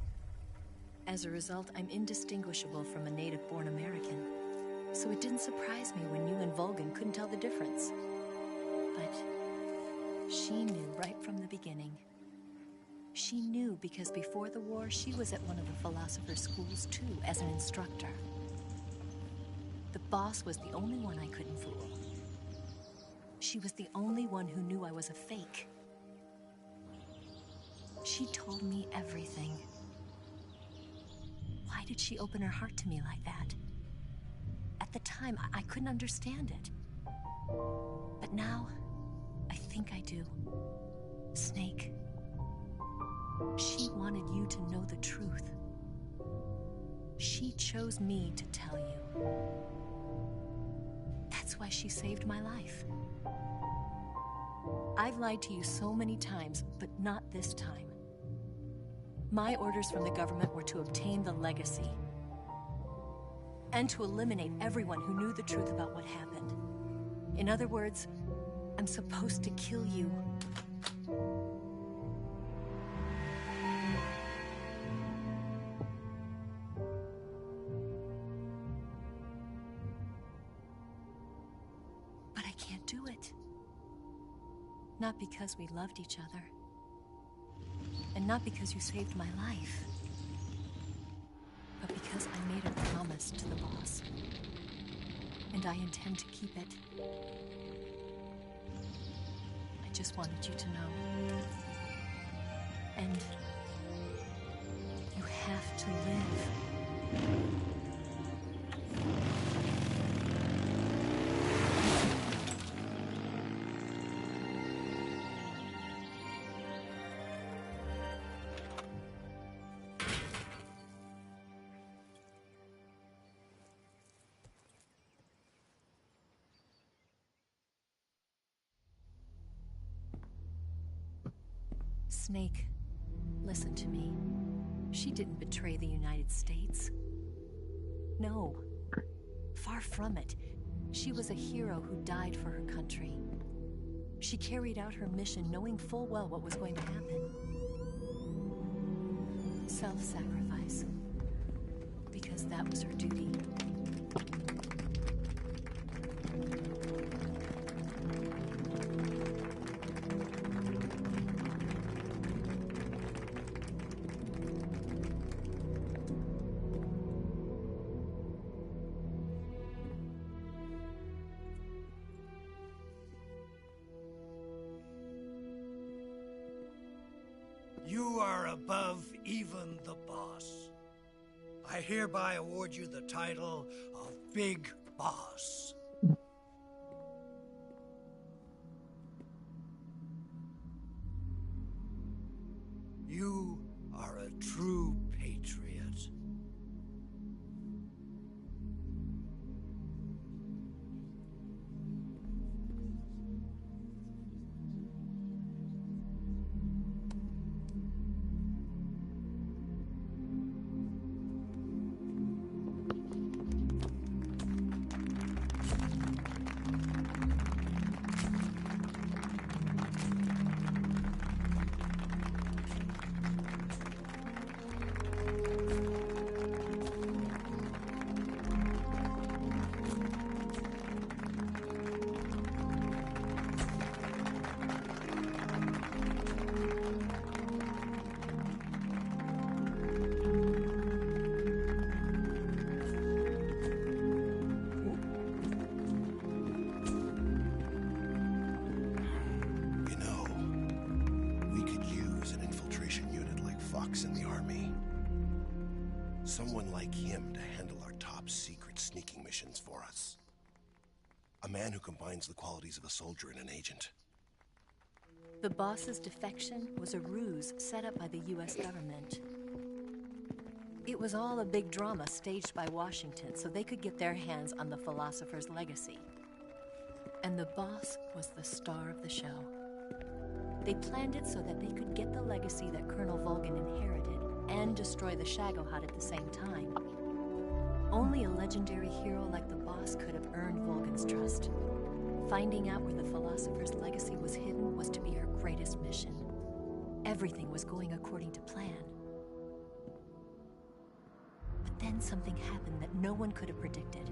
As a result, I'm indistinguishable from a native-born American. So it didn't surprise me when you and Volgin couldn't tell the difference. But she knew right from the beginning. She knew because before the war, she was at one of the philosopher's schools too, as an instructor. The boss was the only one I couldn't fool. She was the only one who knew I was a fake. She told me everything. Why did she open her heart to me like that? At the time, I couldn't understand it. But now, I think I do. Snake. She wanted you to know the truth. She chose me to tell you. That's why she saved my life. I've lied to you so many times, but not this time. My orders from the government were to obtain the legacy and to eliminate everyone who knew the truth about what happened. In other words, I'm supposed to kill you. But I can't do it. Not because we loved each other. And not because you saved my life. But because I made a promise to the boss. And I intend to keep it. I just wanted you to know. And you have to live. Snake, Listen to me. She didn't betray the United States. No. Far from it. She was a hero who died for her country. She carried out her mission knowing full well what was going to happen. Self-sacrifice. Because that was her duty. You are above even the boss. I hereby award you the title of Big Boss. You are a true patriot. In the army. Someone like him to handle our top secret sneaking missions for us. A man who combines the qualities of a soldier and an agent. The boss's defection was a ruse set up by the US government. It was all a big drama staged by Washington so they could get their hands on the philosopher's legacy. And the boss was the star of the show. They planned it so that they could get the legacy that Colonel Volgin inherited and destroy the Shagohod at the same time. Only a legendary hero like the boss could have earned Volgin's trust. Finding out where the philosopher's legacy was hidden was to be her greatest mission. Everything was going according to plan. But then something happened that no one could have predicted.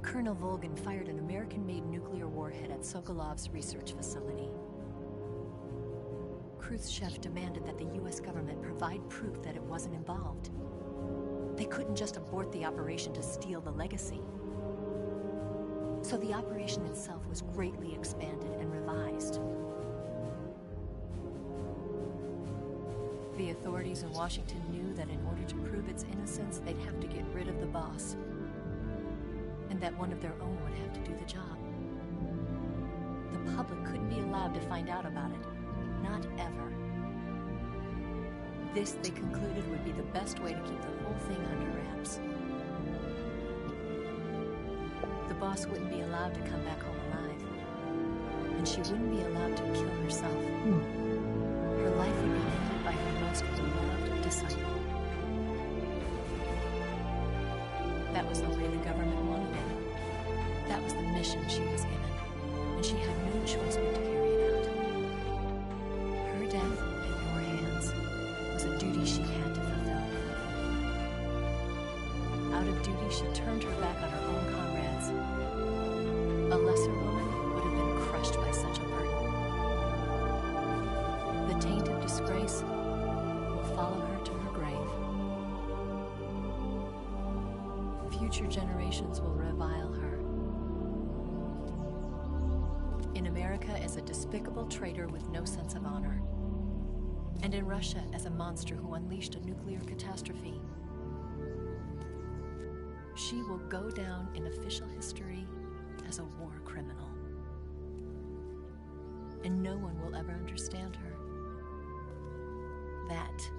Colonel Volgin fired an American-made nuclear warhead at Sokolov's research facility. Khrushchev demanded that the US government provide proof that it wasn't involved. They couldn't just abort the operation to steal the legacy. So the operation itself was greatly expanded and revised. The authorities in Washington knew that in order to prove its innocence, they'd have to get rid of the boss. And that one of their own would have to do the job. The public couldn't be allowed to find out about it. Not ever. This, they concluded, would be the best way to keep the whole thing under wraps. The boss wouldn't be allowed to come back home alive. And she wouldn't be allowed to kill herself. Her life would be ended by her most beloved disciple. That was the way the government wanted it. That was the mission she was given. And she had no choice but to carry it out. Her death at your hands was a duty she had to fulfill. Out of duty, she turned her back on her own comrades. A lesser woman would have been crushed by such a burden. The taint of disgrace will follow her to her grave. Future generations will revile her. In America as a despicable traitor with no sense of honor. And in Russia as a monster who unleashed a nuclear catastrophe. She will go down in official history as a war criminal. And no one will ever understand her. That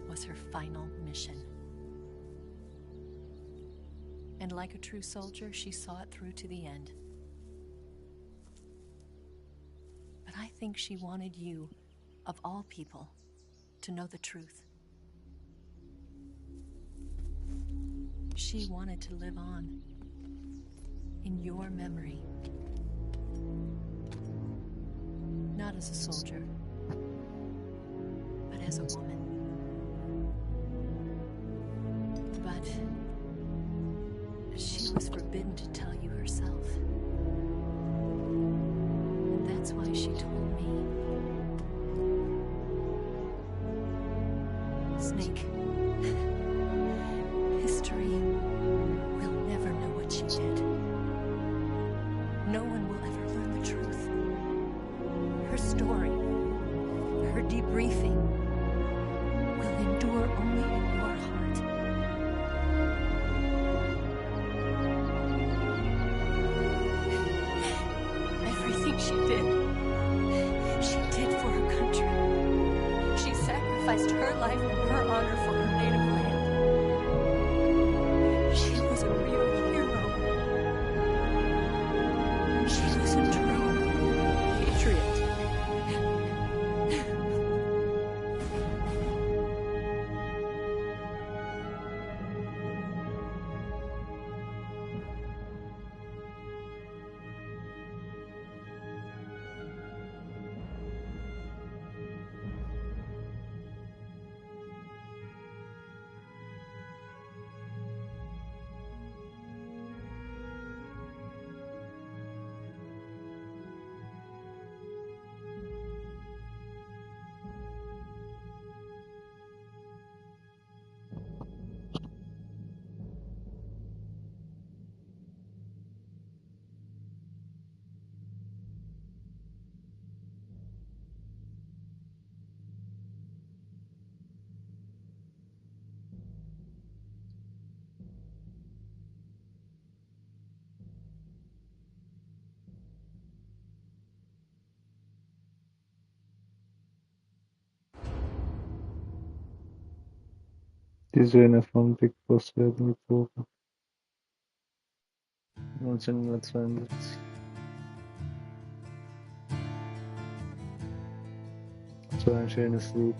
was her final mission. And like a true soldier, she saw it through to the end. But I think she wanted you of all people, to know the truth. She wanted to live on in your memory. Not as a soldier, but as a woman. But she was forbidden to tell you herself. And that's why she told me. Snake, history will never know what she did. No one will ever learn the truth. Her story, her debriefing, will endure only in your heart. Everything she did for her country. She sacrificed her life and her honor for her native land. She was a real hero. She was a true patriot. Die Söhne vom Big Boss werden geboren. 1972. So ein schönes Lied.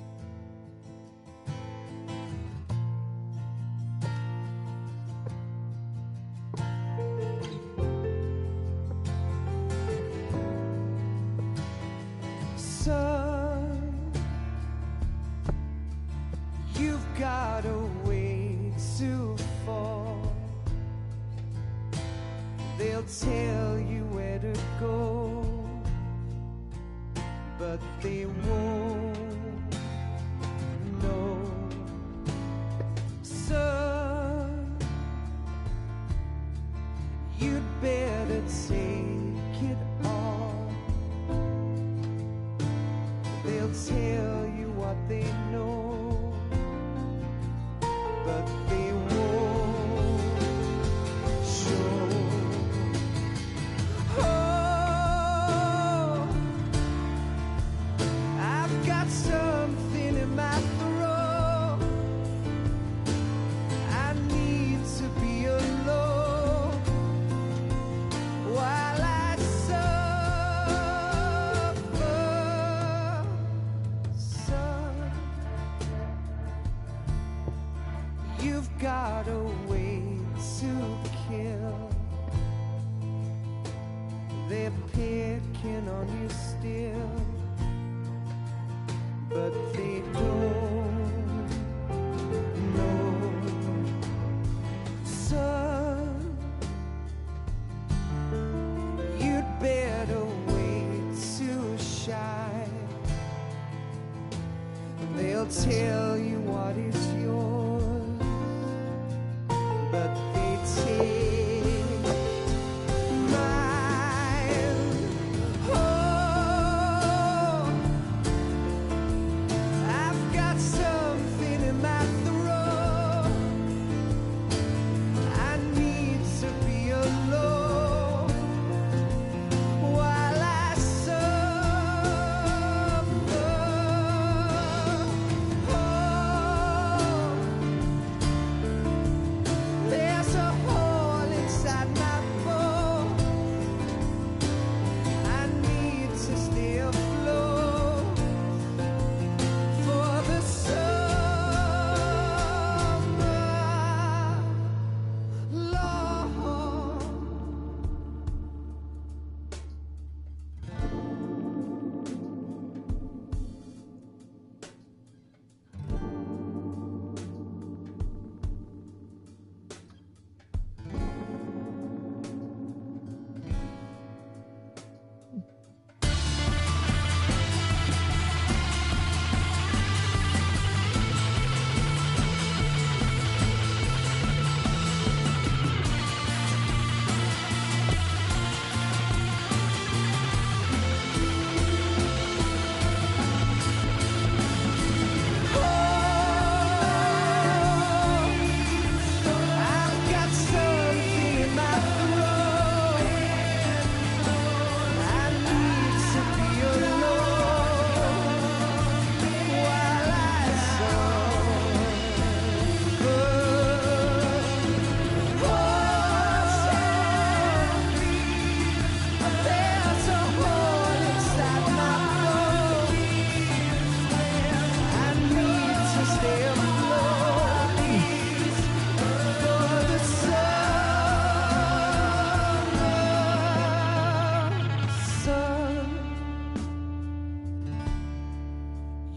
Son, you've got a way to fall. They'll tell you where to go, but they won't know. Son, you'd better take it on. They'll tell you what they know, but they won't show. Oh, I've got something in my throat. I need to be alone while I suffer. Son, you've got a way to kill. They're picking on you still, but they don't know. Son, you'd better wait to shine. They'll tell you what is yours, but they take mine. Oh, I've got something in my throat. I need to be alone while I suffer. Oh,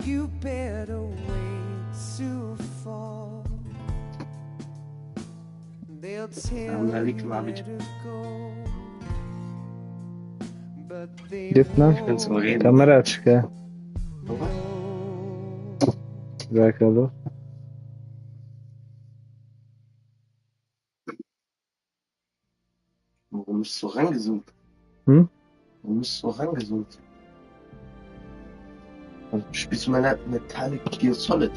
You better wait to fall. They'll tell you where to go. But they Gitme. Kamera açık ha. Bırakalım. Warum ist so rangezoomt? Hm? Warum ist so rangezoomt? Also, spielst du meine Metallic Gear Solid?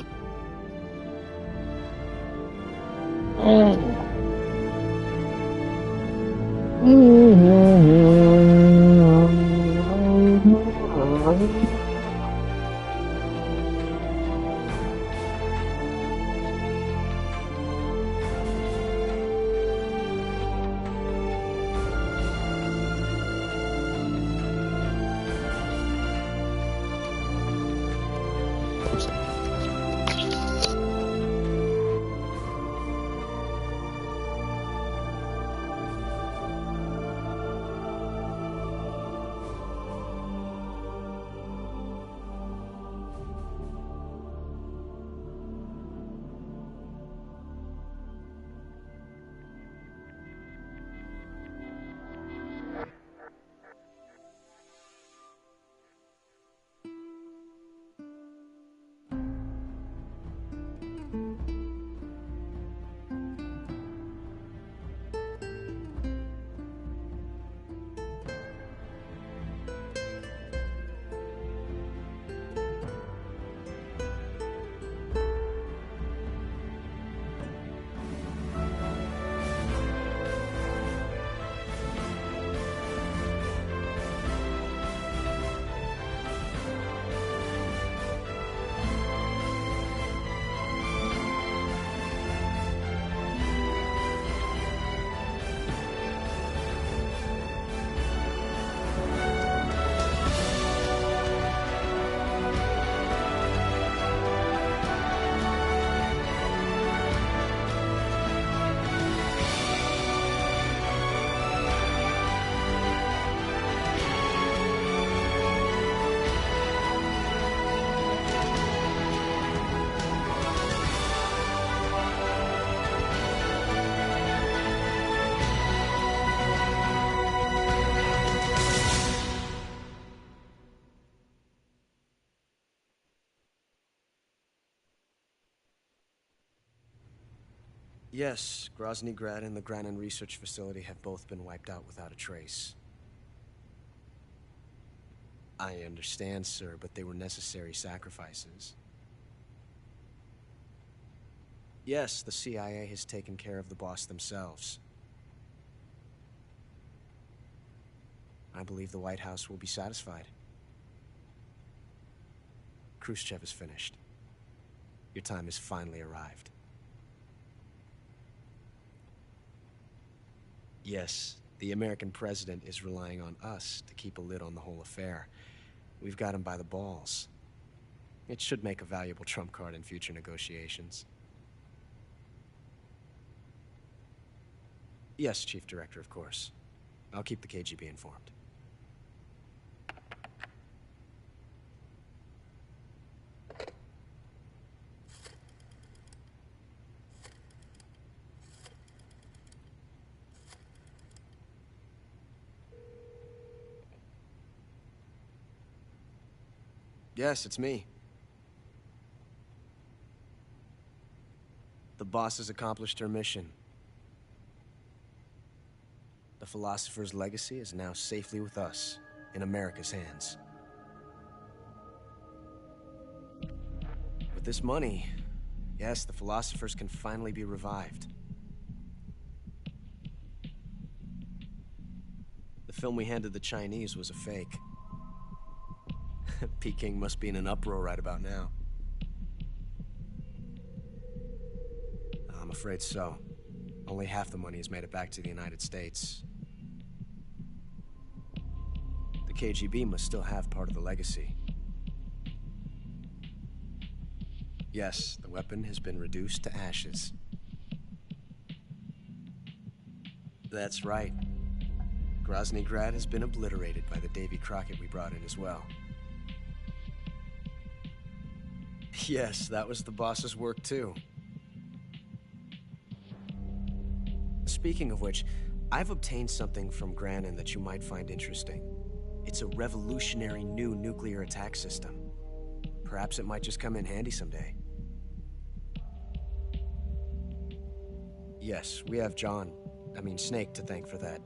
Yes, Grozny Grad and the Granin Research Facility have both been wiped out without a trace. I understand, sir, but they were necessary sacrifices. Yes, the CIA has taken care of the boss themselves. I believe the White House will be satisfied. Khrushchev is finished. Your time has finally arrived. Yes, the American president is relying on us to keep a lid on the whole affair. We've got him by the balls. It should make a valuable trump card in future negotiations. Yes, Chief Director, of course. I'll keep the KGB informed. Yes, it's me. The boss has accomplished her mission. The philosopher's legacy is now safely with us, in America's hands. With this money, yes, the philosophers can finally be revived. The film we handed the Chinese was a fake. Peking must be in an uproar right about now. I'm afraid so. Only half the money has made it back to the United States. The KGB must still have part of the legacy. Yes, the weapon has been reduced to ashes. That's right. Grozny Grad has been obliterated by the Davy Crockett we brought in as well. Yes, that was the boss's work too. Speaking of which, I've obtained something from Granin that you might find interesting. It's a revolutionary new nuclear attack system. Perhaps it might just come in handy someday. Yes, we have Snake to thank for that.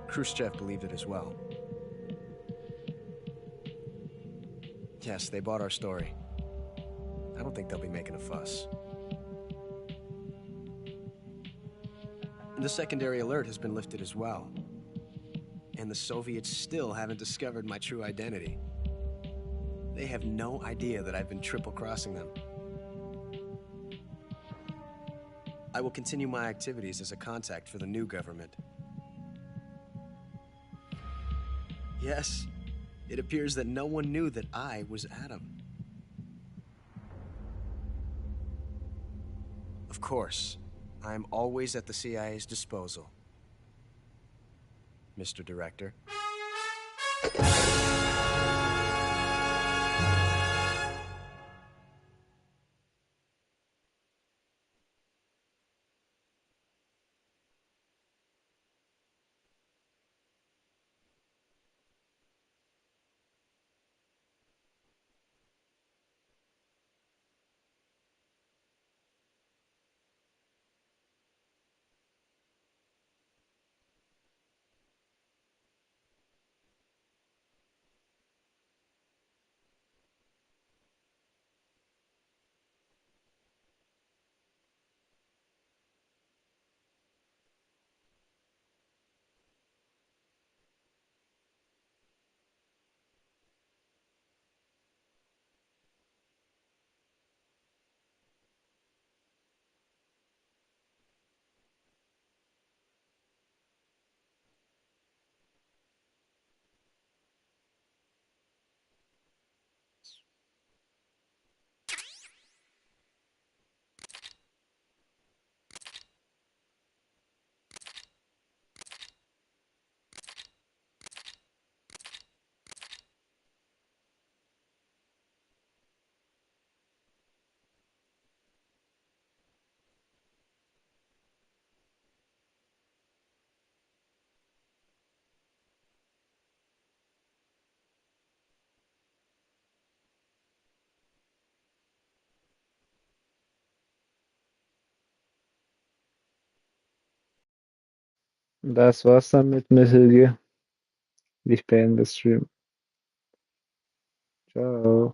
Khrushchev believed it as well. Yes, they bought our story. I don't think they'll be making a fuss. The secondary alert has been lifted as well. And the Soviets still haven't discovered my true identity. They have no idea that I've been triple-crossing them. I will continue my activities as a contact for the new government. Yes, it appears that no one knew that I was Adam. Of course, I am always at the CIA's disposal, Mr. Director. Das war's dann mit Mithilge. Ich beende das Stream. Ciao.